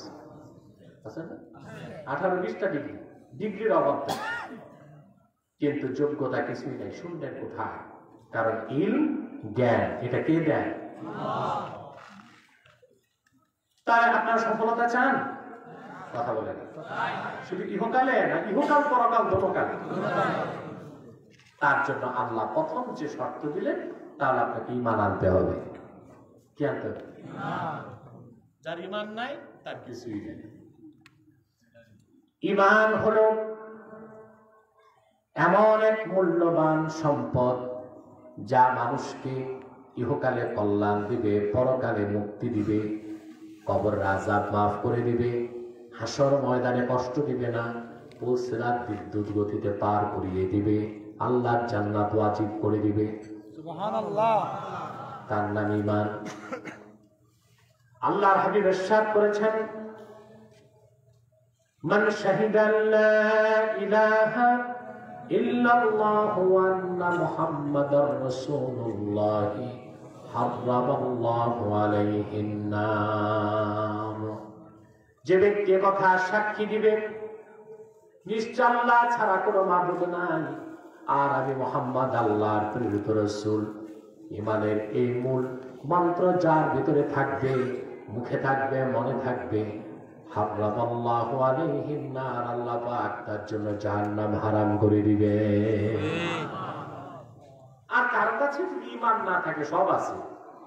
আছে না? 18-20টা ডিগ্রি, ডিগ্রির অভাব নেই, কিন্তু যোগ্যতা কিছুই নাই। শুনলেন কোথায়? কারণ ইলম, জ্ঞান, এটা কে দেন? তাই আপনারা সফলতা চান? কথা বলেন, শুধু ইহকালে না, ইহকাল পরকাল দোনোকালে। তার জন্য আল্লাহ প্রথম যে শর্ত দিলেন, তাহলে আপনাকে ঈমান আনতে হবে। কি আনতে হবে? যার ঈমান নাই তার কিছুই নেই। ঈমান হলো এমন এক মূল্যবান সম্পদ যা মানুষকে ইহকালে কল্যাণ দিবে, পরকালে মুক্তি দিবে, কবর আযাব মাফ করে দিবে, হাসর ময়দানে কষ্ট দিবে না, পুলসিরাত বিদ্যুৎ গতিতে পার করিয়ে দিবে, আল্লাহর জান্নাত ওয়াজিব করে দিবে। সুবহানাল্লাহ। তার নাম ঈমান। আল্লাহর হাবিব ইরশাদ করেছেন, মান শাহিদা লা ইলাহা ইল্লাল্লাহু ওয়া আন্না মুহাম্মাদার রাসূলুল্লাহ হারামাল্লাহু আলাইহিন নার। যে ব্যক্তি কথা সাক্ষী দিবে নিশ্চয় আল্লাহ ছাড়া কোনো মাবুদ নাই, আর আমি মুহাম্মদ আল্লাহর প্রেরিত রাসূল। ঈমানের এই মূল মন্ত্র যার ভিতরে থাকবে, মুখে থাকবে, মনে থাকবে, হারামাল্লাহু আলাইহিন নার, আল্লাহ পাক তার জন্য জাহান্নাম হারাম করে দিবে। আর কার কাছে যদি ঈমান না থাকে, সব আছে,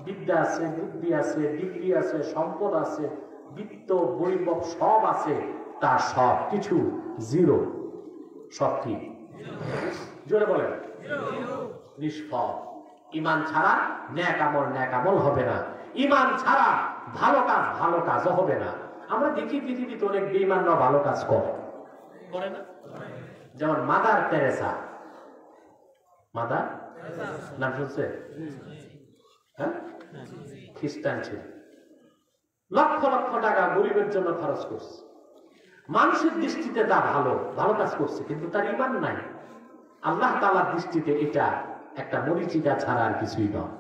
বিদ্যা আছে, বুদ্ধি আছে, ডিগ্রি আছে, সম্পদ আছে, বিত্ত বৈভব সব আছে, তার সব কিছু জিরো। সব কি? জোরে বলেন, নিষ্ফল। ঈমান ছাড়া নেক আমল হবে না, ঈমান ছাড়া ভালো কাজও হবে না। আমরা দেখি পৃথিবীতে অনেক বেঈমানরা ভালো কাজ করে না? যেমন মাদার তেরেসা, মাদার নাম শুনছে? হ্যাঁ, খ্রিস্টান ছিল, লক্ষ লক্ষ টাকা গরিবের জন্য খরচ করছে। মানুষের দৃষ্টিতে তা ভালো কাজ করছে, কিন্তু তার ঈমান নাই। আল্লাহ তাআলার দৃষ্টিতে এটা একটা মরিচিকা ছাড়া আর কিছুই নয়।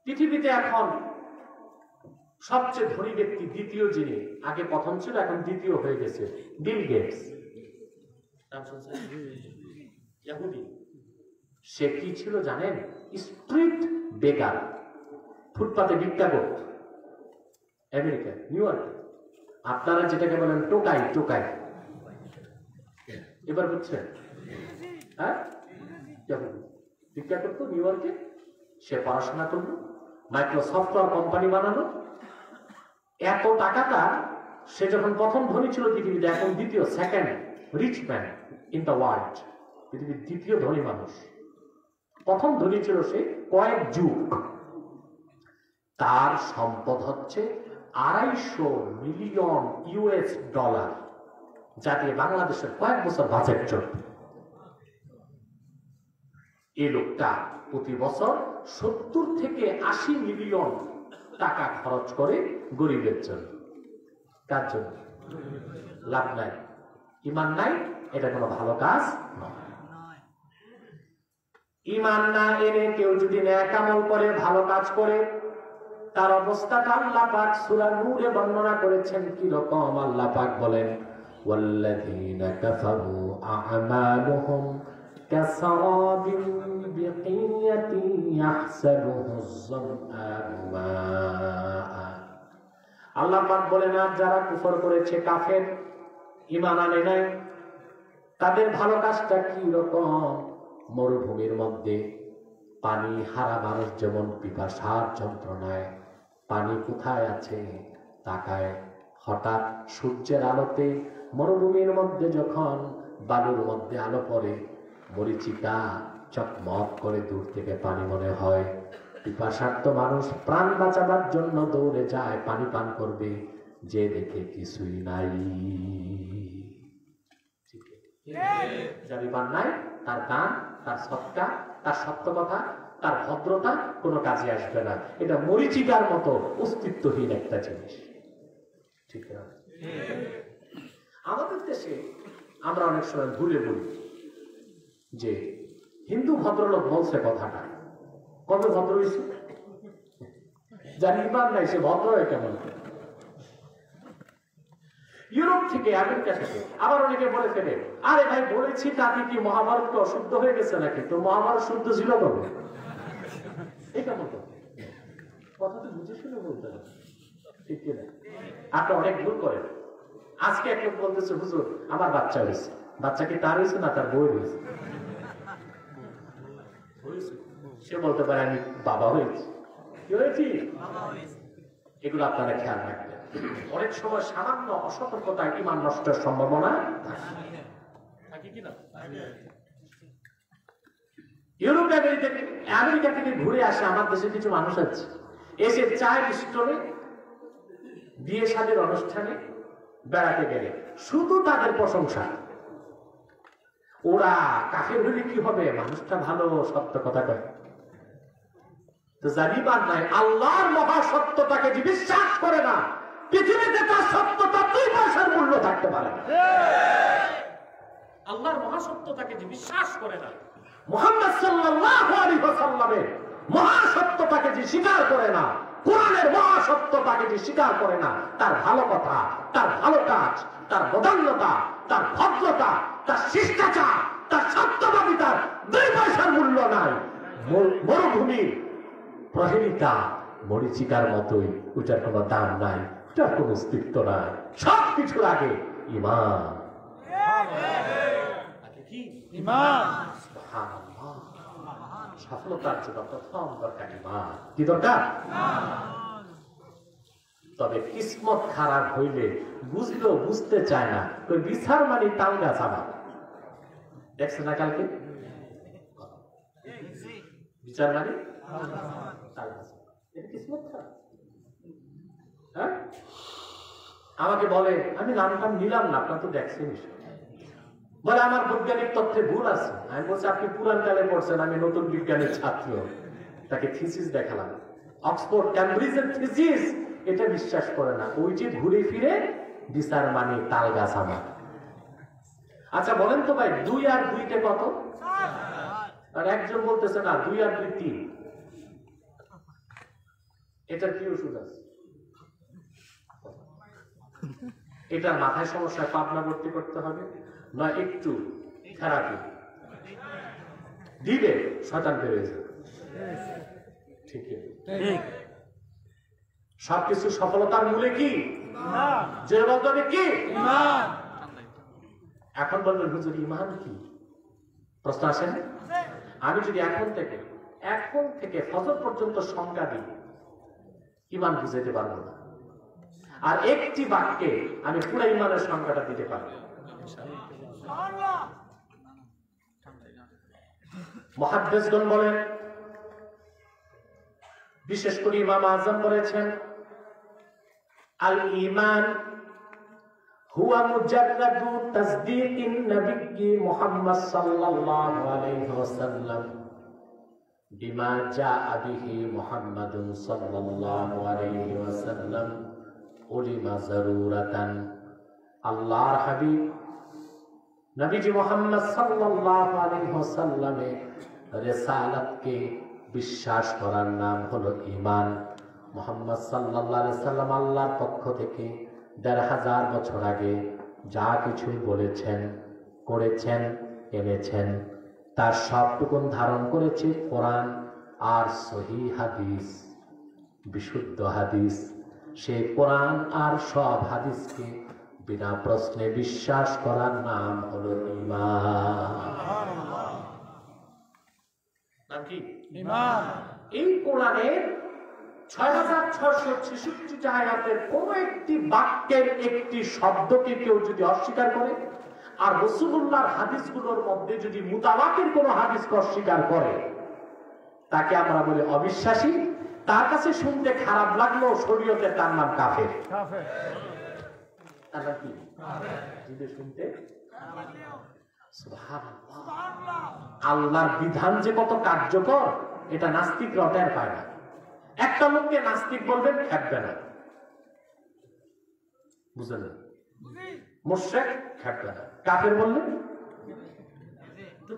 পৃথিবীতে এখন সবচেয়ে ধনী ব্যক্তি দ্বিতীয়, যিনি আগে প্রথম ছিল এখন দ্বিতীয় হয়ে গেছে, বিল গেটস। নাম শুনছেন? ইহুদি। সে কি ছিল জানেন? স্ট্রিট বেকার, ফুটপাতে ভিক্ষা করত আমেরিকা, নিউ ইয়র্ক। আপনারা যেটাকে বলেন টোকাই, টোকাই, এবার বুঝছেন? হ্যাঁ, ভিক্ষা করতো নিউ ইয়র্কে। সে পড়াশোনা করলো, মাইক্রোসফটওয়্যার কোম্পানি বানালো। এত টাকাটা, সে যখন প্রথম ধনী ছিল পৃথিবীতে, এখন দ্বিতীয়, second rich man in the world, পৃথিবীর দ্বিতীয় ধনী মানুষ। প্রথম ধনী ছিল সে কয়েক যুগ। তার সম্পদ হচ্ছে 250 মিলিয়ন ইউএস ডলার, যা দিয়ে বাংলাদেশের কয়েক বছর বাজেট চলবে। এই লোকটা প্রতি বছর 70 থেকে 80 মিলিয়ন টাকা খরচ করে গরিবের জন্য। কার জন্য? লাভ নাই, ঈমান নাই, এটা কোনো ভালো কাজ নয়। ঈমান না এনে কেউ যদি নেক আমল করে, ভালো কাজ করে, তার অবস্থাটা আল্লাহ পাক সূরা নূরে বর্ণনা করেছেন কি রকম। আল্লাহ পাক বলেন, ওয়াল্লাযীনা কাফারু আ'মালুহুম কাসারাবিন বিকিয়াতিন ইয়াহসাবুহুজ যামআনু মাআ। আল্লাহ পাক বলেন, আর যারা কুফর করেছে, কাফের, ঈমান আনে নাই, তাদের ভালো কাজটা কি রকম? মরুভূমির মধ্যে পানি হারা মানুষ যেমন পিপাসার যন্ত্রণায় পানি কোথায় আছে তাকায়, হঠাৎ সূর্যের আলোতে মরুভূমির মধ্যে যখন বালুর মধ্যে আলো পড়ে, মরিচিকা চকমক করে দূর থেকে পানি মনে হয়। পিপাসার্ত মানুষ প্রাণ বাঁচাবার জন্য দৌড়ে যায়, পানি পান করবে, যে দেখে কিছুই নাই। যার ঈমান নাই, তার দান, তার সৎকা, তার সত্য কথা, তার ভদ্রতা কোনো কাজে আসবে না। এটা মরিচিকার মতো অস্তিত্বহীন একটা জিনিস। ঠিক না? আমাদের দেশে আমরা অনেক সময় ভুলে বলি যে হিন্দু ভদ্রলোক বলছে কথাটা, কবে ভদ্র হয়েছে? যার ঈমান নাই সে ভদ্র হয় কেমন? ইউরোপ থেকে, আমেরিকা থেকে আবার অনেকে বলে ফেলে, আরে ভাই বলেছি তাতে কি মহাভারতকে অশুদ্ধ হয়ে গেছে নাকি? তো মহাভারত শুদ্ধ ছিল কবে? এটা মতো কথা তো বুঝে শুনে বলতে হবে, ঠিক কিনা? আপনি অনেক ভুল করেন। আজকে এক লোক বলতেছে, হুজুর আমার বাচ্চা হয়েছে। বাচ্চা কি তার হয়েছে না তার বই হয়েছে? সে বলতে পারে আমি বাবা হয়েছি। কি হয়েছি? এগুলো আপনারা খেয়াল রাখবেন। অনেক সময় সামান্য অসতর্কতায় ঈমান নষ্টের সম্ভাবনা থাকে কিনা? ইউরোপ আমেরিকা থেকে ঘুরে আসে আমার দেশে কিছু মানুষ আছে, এসে চায়ের স্টলে, বিয়ে শাদীর অনুষ্ঠানে বেড়াতে গেলে শুধু তাদের প্রশংসা। ওরা কাফের হলে কি হবে, মানুষটা ভালো, সত্য কথা কয়। তো যার ঈমান নাই, আল্লাহর মহাসত্যতাকে যে বিশ্বাস করে না, পৃথিবীতে তার সত্যতা 2 পয়সার মূল্য থাকতে পারে না। আল্লাহর মহাসত্যতাকে যে বিশ্বাস করে না, মুহাম্মদ সাল্লাল্লাহু আলাইহি ওয়াসাল্লামের মহাসত্যতাকে যে স্বীকার করে না, কোরআনের মহাসত্যতাকে যে স্বীকার করে না, তার ভালো কথা, তার ভালো কাজ, তার বদান্যতা, তার ভদ্রতা, তার শিষ্টাচার, তার সত্যবাদিতার 2 পয়সার মূল্য নাই। মরুভূমির প্রহেলিকা মরিচিকার মতোই, ওটার কোনো দাম নাই, ওটার কোনো অস্তিত্ব নাই। সবকিছুর আগে ঈমান। সফলতার জন্য প্রথম দরকার ঈমান। কি দরকার? তবে কিসমত খারাপ হইলে বুঝলেও বুঝতে চায় না, ওই বিচার মানে তাল গাছ। আবার দেখছে না কালকে বিচার মানে তাল গাছ। কিসমত খারাপ। হ্যাঁ, আমাকে বলে, আমি নাম টাম নিলাম না, আপনার তো দেখছেন, বলে আমার বৈজ্ঞানিক তথ্যে ভুল আছে। আমি বলছি আপনি পুরান কালে পড়ছেন, আমি নতুন বিজ্ঞানের ছাত্র। তাকে থিসিস দেখালাম, অক্সফোর্ড ক্যামব্রিজের থিসিস, এটা বিশ্বাস করে না। ওই যে ঘুরে ফিরে বিচার মানে তাল গাছ আমার। আচ্ছা বলেন তো ভাই, 2 আর 2 কত? আর একজন বলতেছে না 2 আর 2 3। এটার কি ওষুধ আছে? এটার মাথায় সমস্যা, পাবনা ভর্তি করতে হবে, না একটু থেরাপি দিলে শয়তান বের হয়ে যাবে। ঠিক সবকিছু সফলতার মূলে কি? যে বলতে কি? এখন বলবেন হুজুর ঈমান কি? প্রশ্ন আসেন। আমি যদি এখন থেকে ফজর পর্যন্ত সংজ্ঞা দিই, ঈমান বুঝাইতে পারবো না। আর একটি বাক্যে আমি পুরো ঈমানের সংজ্ঞাটা দিতে পারবো। মুহাদ্দিসগণ বলেন, বিশেষ করে ইমাম আযম বলেছেন, আল ঈমান হুয়া মুজাররাদু তাসদীকিন নবী মুহাম্মদ সাল্লাল্লাহু আলাইহি ওয়াসাল্লাম বিমা জাআ বিহি মুহাম্মাদুন সাল্লাল্লাহু আলাইহি ওয়াসাল্লাম উলিমা যারুরাতান। আল্লাহর হাবিব নবীজি মুহাম্মদ সাল্লাল্লাহু আলাইহি ওয়াসাল্লামের রিসালাতকে বিশ্বাস করার নাম হলো ঈমান। মুহাম্মদ সাল্লাল্লাহু আলাইহি ওয়াসাল্লাম আল্লাহর পক্ষ থেকে ১৫০০ বছর আগে যা কিছু বলেছেন, করেছেন, এনেছেন, তার সবটুকুন ধারণ করেছে কোরআন আর সহিহ হাদিস, বিশুদ্ধ হাদিস। সেই কোরআন আর সব হাদিসকে বিনা প্রশ্নে বিশ্বাস করার নাম হলো ঈমান। নাম কি? ঈমান। এই কোরআনের ৬৬৬৬ আয়াতের কোন একটি বাক্যের একটি শব্দকে কেউ যদি অস্বীকার করে, আর রাসূলুল্লাহর হাদিসগুলোর মধ্যে যদি মুতাওয়াতির কোন হাদিসকে অস্বীকার করে, তাকে আমরা বলি অবিশ্বাসী। তার কাছে শুনতে খারাপ লাগলো, শরীয়তে তার নাম কাফের। আল্লাহর বিধান যে কত কার্যকর, এটা নাস্তিক রটার পায় না। একটা লোককে নাস্তিক বলবেন, খেপবে না, বুঝলেন? মুশরিক খেপবে না। কাফের বললেন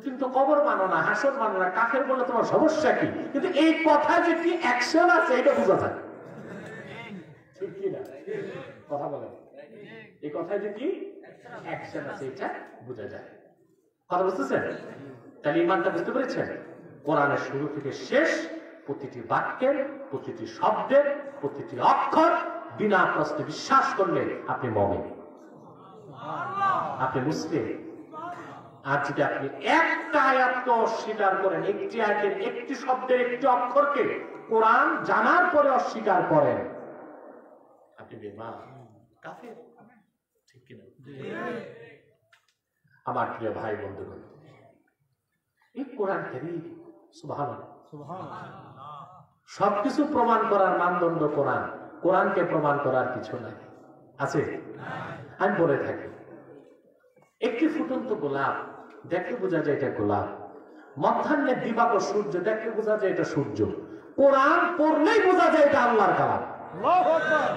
তুমি তো কবর মানো না, হাসর মানো না, কাফের বললে তোমার সমস্যা কি? কিন্তু এই কথা যে কি অ্যাকশন আছে এটা বোঝা যায়, ঠিক কি না? কথা বলেন, এই কথায় যে কি অ্যাকশন আছে এটা বোঝা যায়। কথা বুঝতেছেন? তাহলে ঈমানটা বুঝতে পেরেছেন? কোরআনের শুরু থেকে শেষ প্রতিটি বাক্যের, প্রতিটি শব্দের, প্রতিটি অক্ষর বিনা প্রশ্নে বিশ্বাস করলে আপনি মুমিন, আপনি মুসলিম। আর যদি আপনি একটা আয়াতকে অস্বীকার করেন, একটি আয়াতের একটি শব্দের একটি অক্ষরকে কোরআন জানার পরে অস্বীকার করেন, আপনি বেঈমান, কাফের। ঠিক কিনা? আমার প্রিয় ভাই বন্ধুগণ, এই কোরআন কারীম সুবহানাল্লাহ, সবকিছু প্রমাণ করার মানদণ্ড কোরআন। কোরআনকে প্রমাণ করার কিছু নাই, আছে? আমি বলে থাকি, একটি ফুটন্ত গোলাপ দেখলে বোঝা যায় এটা গোলাপ, মধ্যাহ্নে দিবাকর সূর্য দেখলে বোঝা যায় এটা সূর্য। কোরআন পড়লেই বোঝা যায় এটা আল্লাহর কালাম। আল্লাহু আকবার,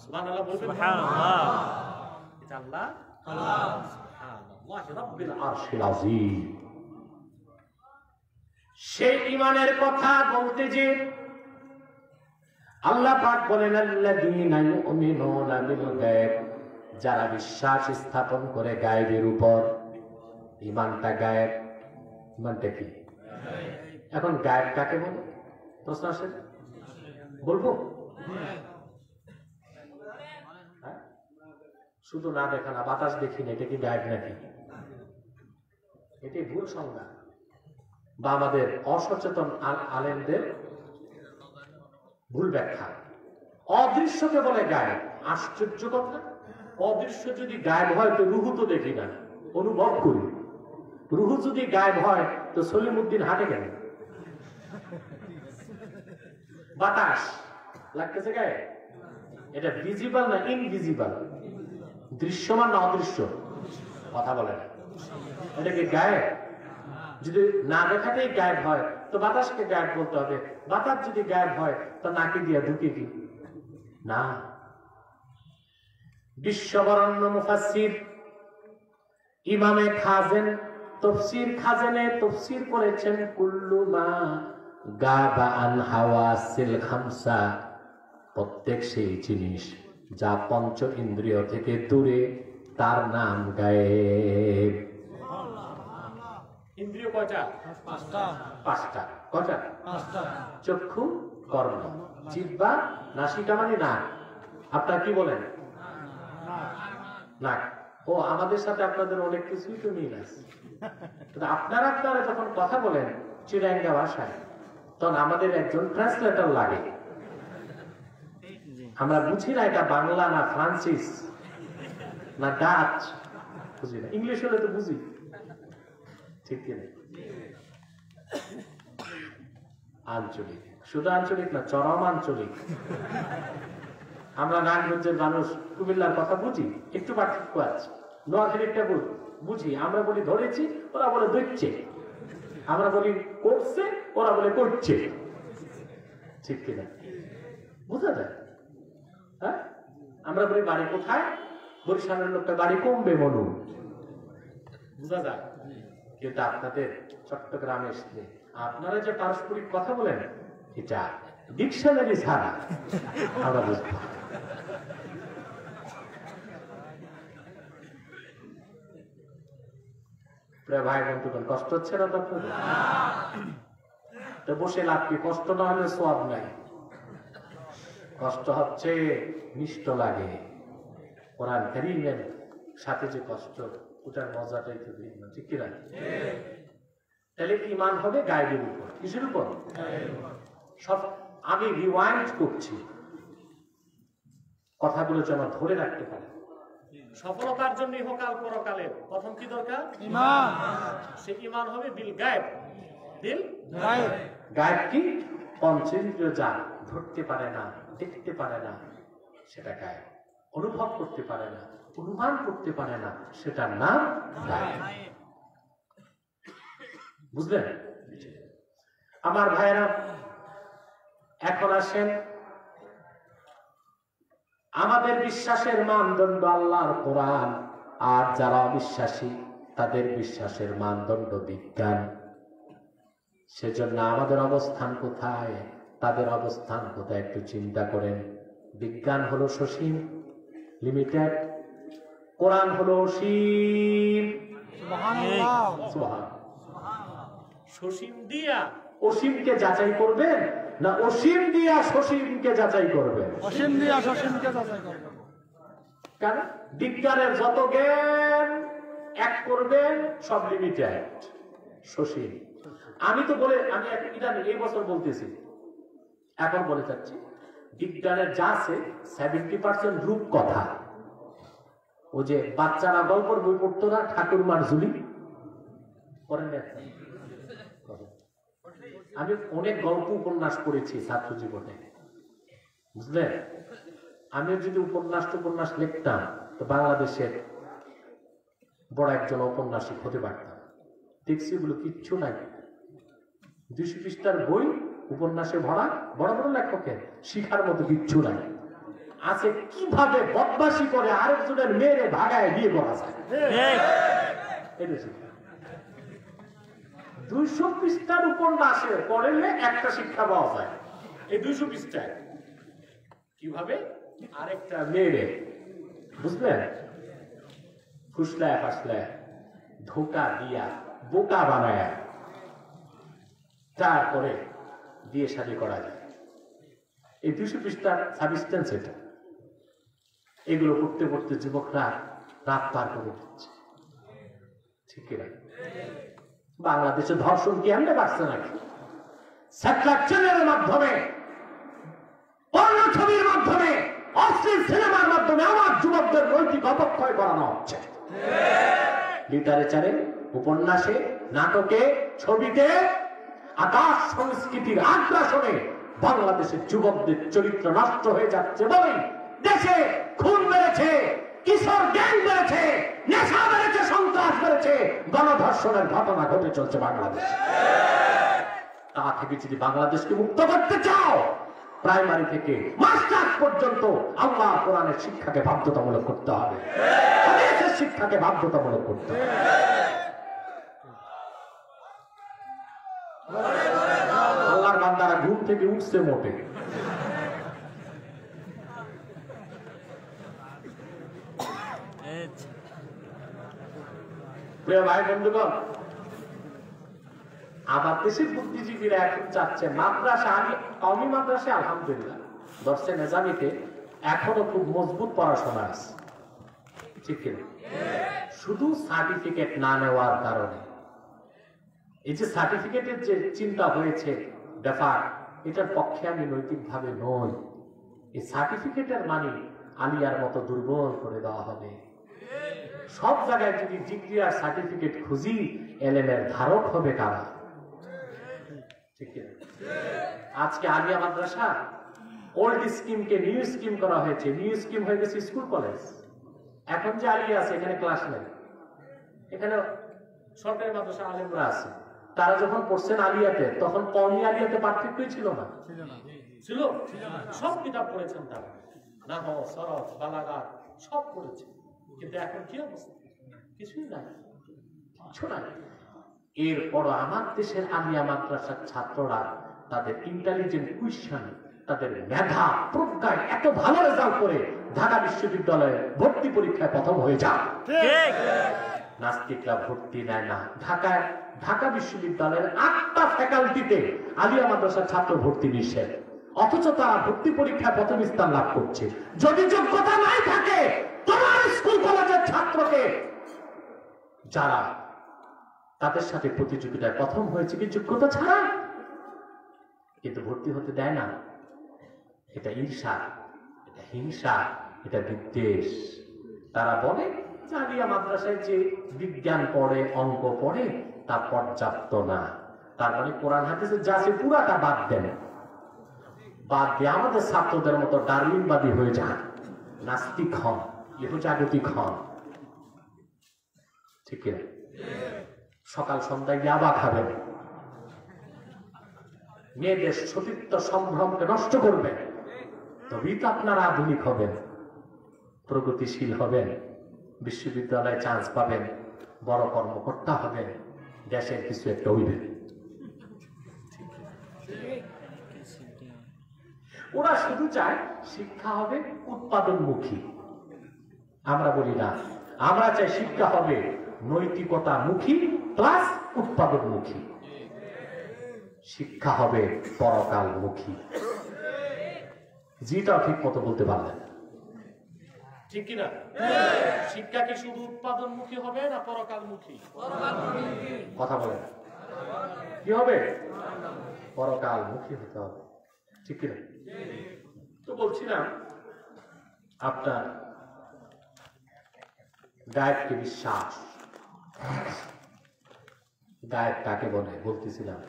সুবহানাল্লাহ বলবেন। সুবহানাল্লাহ, এটা আল্লাহ কালাম। সুবহানাল্লাহ রাব্বিল আরশিল আযীম। সেই ঈমানের কথা বলতে যে আল্লাহ পাক বলেন, আল্লাযীনা ইউমিনুনা বিল গায়ব, যারা বিশ্বাস স্থাপন করে গায়বের উপর। ঈমানটা গায়ব। ঈমানটা কি? এখন গায়ব কাকে বলে? প্রশ্ন আসে, বলবো? শুধু না দেখা না, বাতাস দেখি না, এটা কি গায়ব নাকি? এটাই ভুল সংজ্ঞা, বা আমাদের অসচেতন আলেমদের ভুল ব্যাখ্যা। অদৃশ্যকে বলে গায়ব। আশ্চর্য কথা, অদৃশ্য যদি গায়ব হয় তো রুহু তো দেখি না, অনুভব করি। রুহু যদি গায়ব হয় তো সলিমউদ্দিন হাটে গেল, বাতাস লাগতেছে গায়ে। এটা ভিজিবল না ইনভিজিবল? দৃশ্যমান না অদৃশ্য? কথা বলে না। এটা কি গায়েব? যদি না দেখাতেই গায়েব হয় তো বাতাসকে গায়েব বলতে হবে। বাতাস যদি গায়েব হয় তো নাকি দিয়া ঢুকে কি না। বিশ্ববরণ্য মুফাসসির ইমামে খাজেন তাফসীর খাজেনে তাফসীর করেছেন কুল্লু মা গাবা আন হাওয়াসিল খামসা, প্রত্যেক সেই জিনিস যা পঞ্চ ইন্দ্রিয় থেকে দূরে তার নাম গায়েব। ইন্দ্রিয় কয়টা? পাঁচটা। কয়টা? চক্ষু, কর্ণ, জিহ্বা, নাসিকা মানে নাক। আপনারা কি বলেন? নাক। ও আমাদের সাথে আপনাদের অনেক কিছুই তো মিল আছে। আপনারা যখন কথা বলেন চিরাঙ্গা ভাষায় তখন আমাদের একজন ট্রান্সলেটর লাগে। আমরা বুঝি না এটা বাংলা না ফ্রান্সিস না ডাচ, বুঝি না। ইংলিশ হলে তো বুঝি, ঠিক কিনা? আঞ্চলিক, শুধু আঞ্চলিক না, চরম আঞ্চলিক। আমরা নারায়ণগঞ্জের মানুষ কুমিল্লার কথা বুঝি, একটু পার্থক্য আছে। নোয়াখালীটা বুঝি, আমরা বলি ধরেছি, ওরা বলে ধরছে। আমরা বলি করছে, ওরা বলে করছে, ঠিক কিনা? বুঝা যায়? হ্যাঁ, আমরা বলি বাড়ি কোথায়, বরিশালের লোকটা বাড়ি কমবে মনু, বুঝা যায়। কিন্তু আপনাদের চট্টগ্রামে এসে আপনারা যে পারস্পরিক কথা বলেন এটা ডিকশনারি ছাড়া আমরা বুঝবো। ভাই বন্ধুগণ, কষ্ট হচ্ছে না আপনাদের? তো বসে লাভ কি? কষ্ট না হলে সওয়াব নাই। কষ্ট হচ্ছে, মিষ্ট লাগে। কোরআন কারীমের সাথে যে কষ্ট, ওটার মজাটাই তো ভিন্ন, ঠিক কিনা? তাহলে ঈমান হবে গায়েবের উপর। কিসের উপর? সব আমি রিওয়াইন্ড করছি কথাগুলো যেন ধরে রাখতে পারে। সফলতার জন্য ইহকাল পরকালে প্রথম কি দরকার? ঈমান। সে ঈমান হবে বিল গায়েব। বিল গায়েব। গায়েব কি? পঞ্চেন্দ্রিয় যা ধরতে পারে না, দেখতে পারে না, সেটা গায়েব। অনুভব করতে পারে না, অনুমান করতে পারে না, সেটার নাম গায়েব। বুঝলেন আমার ভাইরা? এখন আসেন, আমাদের বিশ্বাসের মানদণ্ড আল্লাহর কোরআন, আর যারা অবিশ্বাসী তাদের বিশ্বাসের মানদণ্ড বিজ্ঞান। সেজন্য আমাদের অবস্থান কোথায়, তাদের অবস্থান কোথায় একটু চিন্তা করেন। বিজ্ঞান হলো সসীম, লিমিটেড, কোরআন হলো অসীম। সসীম দিয়া অসীমকে যাচাই করবেন না অসীম দিয়া সসীমকে যাচাই করবেন? অসীম দিয়া সসীমকে যাচাই করবেন। কারণ বিজ্ঞানের যত জ্ঞান এক করবেন সব লিমিটেড, সসীম। আমি তো বলে আমি এই বছর বলতেছি, এখন বলে যাচ্ছি, বিজ্ঞানের যা আছে 70% রূপ কথা। ও যে বাচ্চারা গল্পের বই পড়তো না, ঠাকুরমার ঝুলি পড়েন না? আমি অনেক গল্প উপন্যাস পড়েছি ছাত্র জীবনে, বুঝলেন? আমি যদি উপন্যাস লিখতাম তো বাংলাদেশের বড় একজন ঔপন্যাসিক হতে পারতাম। দেখছি এগুলো কিচ্ছু নাই, 200 পৃষ্ঠার বই উপন্যাসে ভরা, বড় বড় লেখকের, শিখার মতো কিচ্ছু নাই। আছে কিভাবে বদমাশি করে আরেকজনের মেয়েরে ভাগায় বিয়ে করা যায়। 200 পৃষ্ঠার উপন্যাসে পড়লে একটা শিক্ষা পাওয়া যায়। এই 200 পৃষ্ঠায় কিভাবে আরেকটা মেয়েরে, বুঝলেন, ফুসলায় ফাসলায় ধোকা দিয়া বোকা বানায় তারপরে বিয়ে শাদী করা যায়। এই 200 পৃষ্ঠার সাবস্টেন্স এটা। এগুলো পড়তে পড়তে যুবকরা রাত পার করে দিচ্ছে, ঠিক কিনা? বাংলাদেশে ধর্ষণ কি এমনি বাড়ছে নাকি? স্যাটেলাইট চ্যানেলের মাধ্যমে, পর্ণ ছবির মাধ্যমে, অশ্লীল সিনেমার মাধ্যমে আমার যুবকদের নৈতিক অবক্ষয় করানো হচ্ছে। লিটারেচারে, উপন্যাসে, নাটকে, ছবিতে, আকাশ সংস্কৃতির আগ্রাসনে বাংলাদেশের যুবকদের চরিত্র নষ্ট হয়ে যাচ্ছে বলেই দেশে খুন বেড়েছে, কিশোর গ্যাং বেড়েছে, নেশা বেড়েছে, সন্ত্রাস বেড়েছে, গণধর্ষণের ঘটনা ঘটে চলছে বাংলাদেশে। তা থেকে যদি বাংলাদেশকে মুক্ত করতে চাও, প্রাইমারি থেকে মাস্টার্স পর্যন্ত আল্লাহ কোরআনের শিক্ষাকে বাধ্যতামূলক করতে হবে, হাদিসের শিক্ষাকে বাধ্যতামূলক করতে হবে। আল্লাহর বান্দারা ঘুম থেকে উঠছে মোটে। প্রিয় ভাই বন্ধুগণ, আমার দেশের বুদ্ধিজীবীরা এখন চাচ্ছে মাদ্রাসা, আমি কওমি মাদ্রাসা আলহামদুলিল্লাহ দর্শে নেজামিতে এখনো খুব মজবুত পড়াশোনা আছে, ঠিক কিনা? শুধু সার্টিফিকেট না নেওয়ার কারণে এই যে সার্টিফিকেটের যে চিন্তা হয়েছে ব্যাপার, এটার পক্ষে আমি নৈতিকভাবে নই। এই সার্টিফিকেটের মানে আলিয়ার মতো দুর্বল করে দেওয়া হবে। সব জায়গায় যদি ডিগ্রি আর সার্টিফিকেট খুঁজি, এলএমের ধারক হবে কারা? ঠিক আছে। আজকে আলিয়া মাদ্রাসা ওল্ড স্কিমকে নিউ স্কিম করা হয়েছে, নিউ স্কিম হয়ে গেছে স্কুল কলেজ। এখন যে আলিয়া আছে এখানে ক্লাস নেই, এখানে সরকারি মাদ্রাসা আলেমরা আছে। তারা যখন পড়ছেন আলিয়াতে, তখন কওমি আলিয়াতে পার্থক্যই ছিল না, ছিল সব কিতাব পড়েছেন তারা, নাহও, সরফ, বালাগাত সব পড়েছে। কিন্তু এখন কি অবস্থা? কিছুই নাই, কিছু নাই। এরপর আমার দেশের আলিয়া মাদ্রাসার ছাত্ররা তাদের ইন্টেলিজেন্ট কুইশন, তাদের মেধা প্রজ্ঞায় এত ভালো রেজাল্ট করে ঢাকা বিশ্ববিদ্যালয়ে ভর্তি পরীক্ষায় প্রথম হয়ে যায়। নাস্তিকরা ভর্তি নেয় না। ঢাকা বিশ্ববিদ্যালয়ের 8টা ফ্যাকাল্টিতে আলিয়া মাদ্রাসার ছাত্র ভর্তি নিষেধ, অথচ তারা ভর্তি পরীক্ষায় প্রথম স্থান লাভ করছে। যদি যোগ্যতা নাই থাকে, তোমার স্কুল কলেজের ছাত্রকে যারা তাদের সাথে প্রতিযোগিতায় প্রথম হয়েছে কি যোগ্যতা ছাড়া, কিন্তু ভর্তি হতে দেয় না। এটা ঈর্ষা, এটা হিংসা, এটা বিদ্বেষ। তারা বলে আলিয়া মাদ্রাসায় যে বিজ্ঞান পড়ে, অঙ্ক পড়ে, তা পর্যাপ্ত না। তার মানে কোরআন হাদিসে যা আছে পুরাটা বাদ দেন, বাদ দিয়ে আমাদের ছাত্রদের মতো ডারউইনবাদী হয়ে যান, নাস্তিক হন, ইহজাগতিক হন, ঠিক না? সকাল সন্ধ্যায় ইয়াবা খাবেন, মেয়েদের সতীত্ব সম্ভ্রমকে নষ্ট করবেন, তবেই তো আপনারা আধুনিক হবেন, প্রগতিশীল হবেন, বিশ্ববিদ্যালয়ে চান্স পাবেন, বড় কর্মকর্তা হবেন, দেশের কিছু একটা হইবেন। ওরা শুধু চায় শিক্ষা হবে উৎপাদনমুখী। আমরা বলি না, আমরা চাই শিক্ষা হবে নৈতিকতা মুখী প্লাস উৎপাদনমুখী। শিক্ষা হবে পরকালমুখী। যেটা ঠিক মতো বলতে পারলেন, ঠিক কিনা? শিক্ষা কি শুধু উৎপাদনমুখী হবে না পরকালমুখী? কথা বলেন, কি হবে? পরকালমুখী হতে হবে, ঠিক কিনা? তো বলছিলাম আপনার গায়েবকে বিশ্বাস, গায়েব কাকে বলে বলতেছিলাম।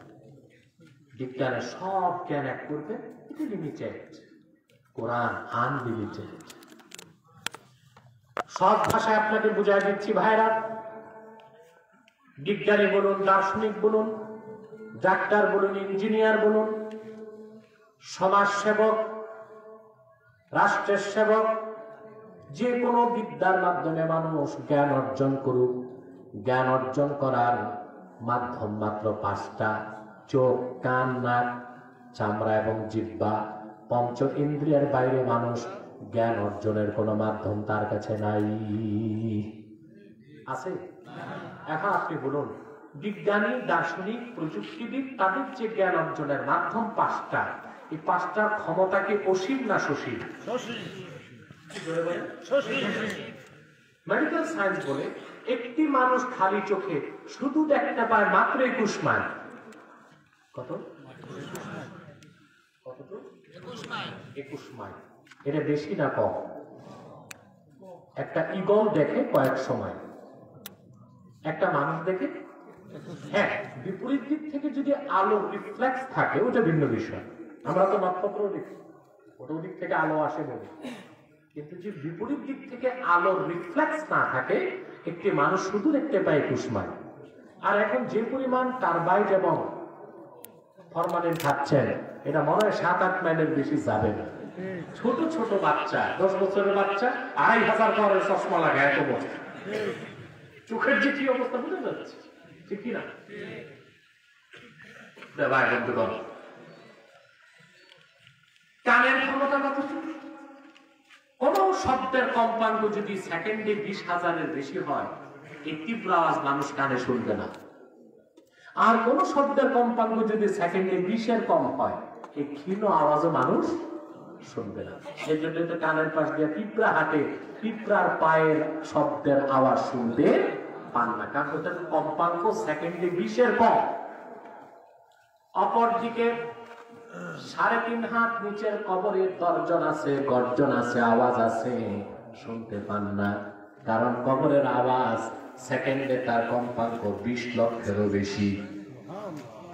বিজ্ঞানের সব জ্ঞান এক করবে, এটা লিমিটেড, কোরআন আনলিমিটেড। সব ভাষায় আপনাকে বুঝাই দিচ্ছি ভাইরা, বিজ্ঞানী বলুন, দার্শনিক বলুন, ডাক্তার বলুন, ইঞ্জিনিয়ার বলুন, সমাজসেবক, রাষ্ট্রের সেবক, যে কোনো বিদ্যার মাধ্যমে মানুষ জ্ঞান অর্জন করুক, জ্ঞান অর্জন করার মাধ্যম মাত্র 5টা: চোখ, কান, নাক, চামড়া এবং জিহ্বা। পঞ্চ ইন্দ্রিয়ের বাইরে মানুষ জ্ঞান অর্জনের কোনো মাধ্যম তার কাছে নাই। আছে? এখন আপনি বলুন, বিজ্ঞানী, দার্শনিক, প্রযুক্তিবিদ, তাদের যে জ্ঞান অর্জনের মাধ্যম 5টা, এই 5টার ক্ষমতা কি অসীম না সসীম? মেডিকেল সায়েন্স বলে একটি মানুষ খালি চোখে শুধু দেখতে পায় মাত্র 21 মাইল। কত? 21 মাইল। এটা বেশি না কম? একটা ঈগল দেখে কয়েকশো মাইল, একটা মানুষ দেখে। হ্যাঁ, বিপরীত দিক থেকে যদি আলো রিফ্লেক্স থাকে ওটা ভিন্ন বিষয়। আমরা তো নক্ষত্র দেখি, ওটা দিক থেকে আলো আসে বলে। কিন্তু যে বিপরীত দিক থেকে আলোর রিফ্লেক্স না থাকে, একটি মানুষ শুধু দেখতে পায় 21 মাইল। আর এখন যে পরিমাণ কার্বাইড এবং ফরমালিন খাচ্ছেন, এটা মনে হয় 7-8 মাইলের বেশি যাবে না। ছোট ছোট বাচ্চা, 10 বছরের বাচ্চা 2500 করে চশমা লাগায়, এত বড় চোখের যে কি অবস্থা বুঝে যাচ্ছে, ঠিক কিনা? ভাই বন্ধুগণ, কানের ক্ষমতা কতটুকু? কোন শব্দের কম্পাঙ্ক যদি সেকেন্ডে 20,000-এর বেশি হয়, এই তীব্র আওয়াজ মানুষ কানে শুনবে না। আর কোন শব্দের কম্পাঙ্ক যদি সেকেন্ডে 20-এর কম হয়, এই ক্ষীণ আওয়াজও মানুষ শুনবে না। সেই জন্য তো কানের পাশ দিয়ে পিঁপড়া হাঁটে, পিঁপড়ার পায়ের শব্দের আওয়াজ শুনতে পান না, কারণ ওটার কম্পাঙ্ক সেকেন্ডে 20-এর কম। অপরদিকে 3.5 হাত নিচের কবরে তর্জন আছে, গর্জন আছে, আওয়াজ আছে, শুনতে পান না, কারণ কবরের আওয়াজ সেকেন্ডে তার কম্পাঙ্ক 20 লক্ষেরও বেশি।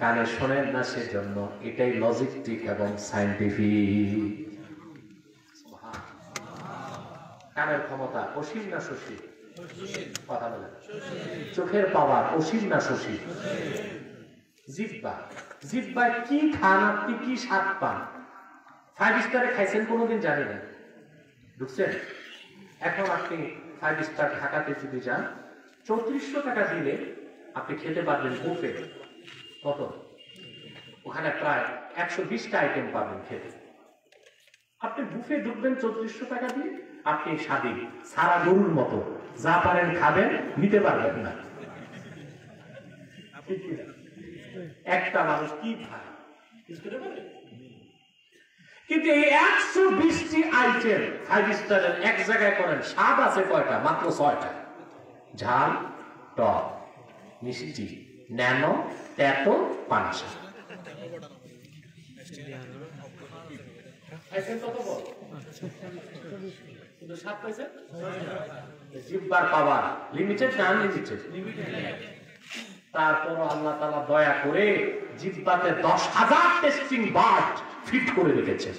কানে শোনেন না, সেজন্য এটাই লজিস্টিক এবং সায়েন্টিফিক। কানের ক্ষমতা অসীম না সসীম? কথা বলেন। চোখের পাওয়ার অসীম না সসীম? জিহ্বা, জিহ্বায় কি খান আপনি, কি স্বাদ পান? 5 স্টারে খাইছেন কোনোদিন জানি না, বুঝছেন? এখন আপনি 5 স্টার ঢাকাতে যদি যান, 3400 টাকা দিলে আপনি খেতে পারবেন বুফে। কত? ওখানে প্রায় 120টা আইটেম পাবেন খেতে। আপনি বুফে ঢুকবেন 3400 টাকা দিয়ে, আপনি স্বাধীন, সারা গরুর মতো যা পারেন খাবেন, নিতে পারবেন না। একটা মানুষ কি খায়? কিন্তু এই 120টি আইটেম 5 স্টারের এক জায়গায় করেন, স্বাদ আছে কয়টা? মাত্র 6টা। ঝাল, টক, মিষ্টি, ন্যানো, তেতো, পানসা। জিহ্বার পাওয়ার লিমিটেড না আনলিমিটেড? তারপর আল্লাহ তাআলা দয়া করে জিহ্বাতে 10,000 টেস্টিং বার্ড ফিট করে রেখেছে।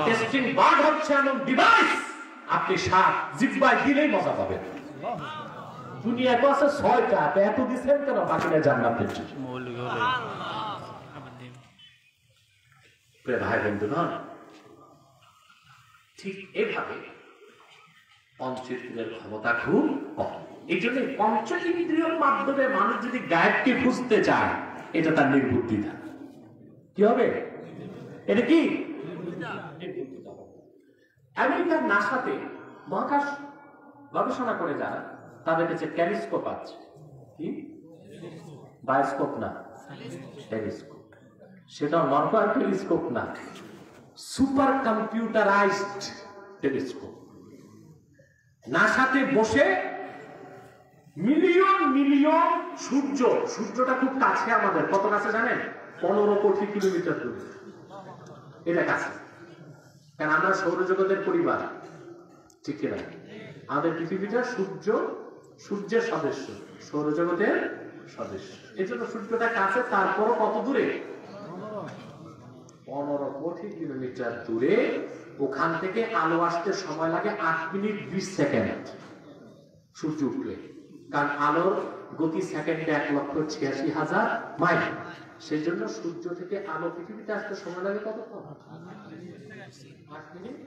টেস্টিং বার্ড হচ্ছে এমন ডিভাইস, আপনি স্বাদ জিহ্বায় দিলেই মজা পাবেন। দুনিয়াতে আছে 6টা, এত দিচ্ছেন কেন? বাকিটা জান্নাতের জন্য। ভাই বন্ধুগণ, ঠিক এভাবে পঞ্চেন্দ্রিয়ের ক্ষমতা খুব কম। এই জন্য পঞ্চ ইন্দ্রিয়ের মাধ্যমে মানুষ যদি গায়েবকে খুঁজতে চায়, এটা তার নির্বুদ্ধিতা। কি হবে? এটা কি? আমেরিকার নাসাতে মহাকাশ গবেষণা করে যারা, তাদের কাছে টেলিস্কোপ আছে। কি? বায়োস্কোপ না, টেলিস্কোপ। সেটা নর্মাল টেলিস্কোপ না, সুপার কম্পিউটারাইজড টেলিস্কোপ। নাসাতে বসে মিলিয়ন মিলিয়ন সূর্য, সূর্যটা খুব কাছে আমাদের, কত কাছে জানেন? 15 কোটি কিলোমিটার দূরে। এটা কাছে, কারণ আমরা সৌরজগতের পরিবার, ঠিক কিনা? আমাদের পৃথিবীটা সূর্যের সদস্য, সৌরজগতের সদস্য। এই জন্য সূর্যটা কাছে, তারপরও কত দূরে? 15 কোটি কিলোমিটার দূরে। ওখান থেকে আলো আসতে সময় লাগে 8 মিনিট 20 সেকেন্ড সূর্য উঠলে, কারণ আলোর গতি সেকেন্ডে 1,86,000 মাইল। সেই জন্য সূর্য থেকে আলো পৃথিবীতে আসতে সময় লাগে কত? 8 মিনিট।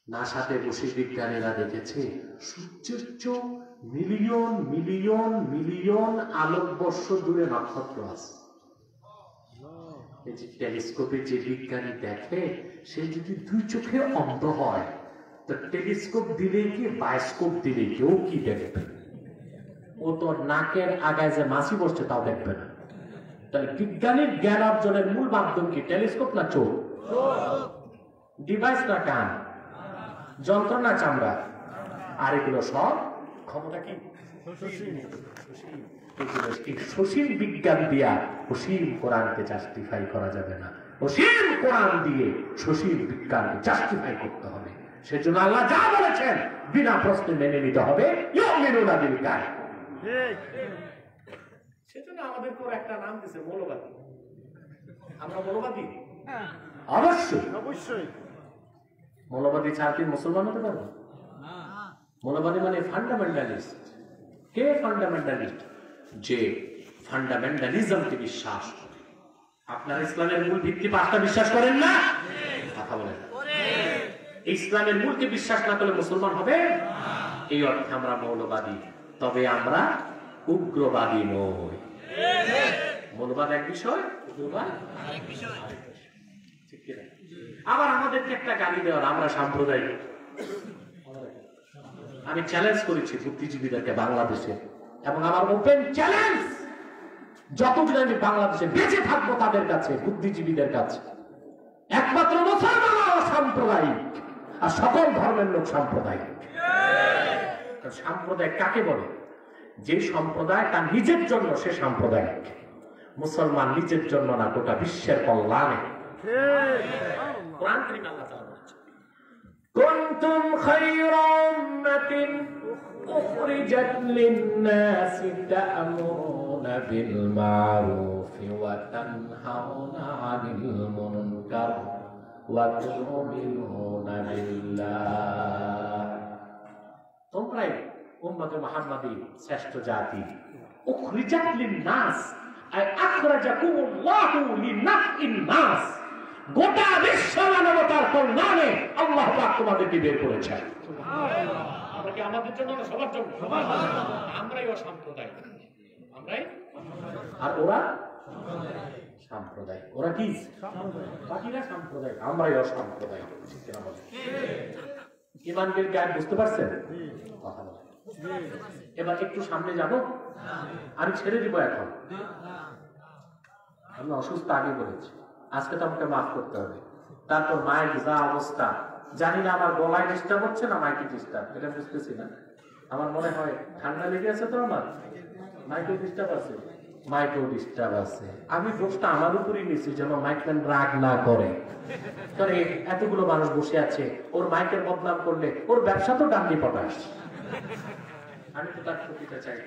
নাসাতে বসে বিজ্ঞানীরা দেখেছে সূর্যের চেয়ে মিলিয়ন মিলিয়ন মিলিয়ন আলোকবর্ষ দূরে নক্ষত্র আছে। টেলিস্কোপে যে বিজ্ঞানী দেখে, সে যদি 2 চোখে অন্ধ হয়, তো টেলিস্কোপ দিলে কি বায়োস্কোপ দিলে কেউ কি দেখবে? ও তো নাকের আগায় যে মাছি বসছে তাও দেখবে না। তাহলে বিজ্ঞানীর জ্ঞান অর্জনের মূল মাধ্যম কি? টেলিস্কোপ না চোখ? ডিভাইস না কান? যন্ত্র না চামড়া? আর এগুলো সব ক্ষমতা কি? সসীম বিজ্ঞান দিয়া অসীম কোরআনকে জাস্টিফাই করা যাবে না। অসীম কোরআন দিয়ে সসীম বিজ্ঞানকে জাস্টিফাই করতে হবে। সেজন্য আল্লাহ যা বলেছেন বিনা প্রশ্নে মেনে নিতে হবে। ইউমিনুনা বিল গায়ব। সেজন্য আমাদের কোর একটা নাম দিয়েছে মৌলবাদী। আমরা মৌলবাদী? অবশ্যই অবশ্যই। মৌলবাদী ছাড়া কি মুসলমান হতে পারবে? মৌলবাদী মানে ফান্ডামেন্টালিস্ট। কে ফান্ডামেন্টালিস্ট? যে ফান্ডামেন্টালিজমকে বিশ্বাস করে। আপনার ইসলামের মূল ভিত্তি 5টা বিশ্বাস করেন না? কথা বলেন। ইসলামের মূলকে বিশ্বাস না করলে মুসলমান হবে? এই অর্থে আমরা মৌলবাদী, তবে আমরা উগ্রবাদী নই। মৌলবাদ এক বিষয়, উগ্রবাদ আরেক বিষয়। ঠিক কি না? আবার আমাদেরকে একটা গালি দেওয়ার আমরা সাম্প্রদায়িক। আমি চ্যালেঞ্জ করেছি বুদ্ধিজীবীদেরকে বাংলাদেশে, এবং আমার ওপেন চ্যালেঞ্জ, যতদিন আমি বাংলাদেশে বেঁচে থাকবো তাদের কাছে, বুদ্ধিজীবীদের কাছে, একমাত্র মুসলমান সাম্প্রদায়িক আর সকল ধর্মের লোক সাম্প্রদায়িক। সাম্প্রদায়িক কাকে বলে? যে সম্প্রদায় তার নিজের জন্য সে সাম্প্রদায়িক। মুসলমান নিজের জন্য না, গোটা বিশ্বের কল্যাণে। কোরআন কারীম আল্লাহ তাআলা বলেছেন, কুনতুম খায়রা উম্মাতিন উখরিজাত লিন-নাসি তা'মুরুনা বিল মা'রুফি ওয়া তানহাউনা 'আনিল মুনকার ওয়া তু'মিনুনা বিল্লাহ। তোমরাই উম্মতে মুহাম্মাদী শ্রেষ্ঠ জাতি। উখরিজাত লিন-নাস আই আখরাজাকুমুল্লাহু লিনাফইন নাস। গোটা বিশ্ব মানবতার কল্যাণে আল্লাহ পাক তোমাদেরকে বের করেছেন। আমরা কি আমাদের জন্য না সবার জন্য? আমরাই অসাম্প্রদায়িক। আমরাই, আর ওরা সাম্প্রদায়িক। ওরা কি? বাকিরা সাম্প্রদায়িক, আমরাই অসাম্প্রদায়িক। ঠিক কিনা বলেন? ইমানকে গায়ে বুঝতে পারছেন? কথা বলেন। এবার একটু সামনে যাব, আমি ছেড়ে দিব এখন। আমি অসুস্থ আগে বলেছি, আজকে তো আমাকে মাফ করতে হবে। তারপর মায়ের যা অবস্থা, জানি না আমার গলায় ডিস্টার্ব হচ্ছে না মাইকে ডিস্টার্ব, এটা বুঝতেছি না। আমার মনে হয় ঠান্ডা লেগে আছে, তো আমার মাইকেও ডিস্টার্ব আছে, মাইকেও ডিস্টার্ব আছে। আমি দোষটা আমার উপরই নিচ্ছি যেন মাইকম্যান রাগ না করে। কারণ এতগুলো মানুষ বসে আছে, ওর মাইকের বদনাম করলে ওর ব্যবসা তো ডান্ডি পটাশ। আমি তো তার ক্ষতিটা চাই।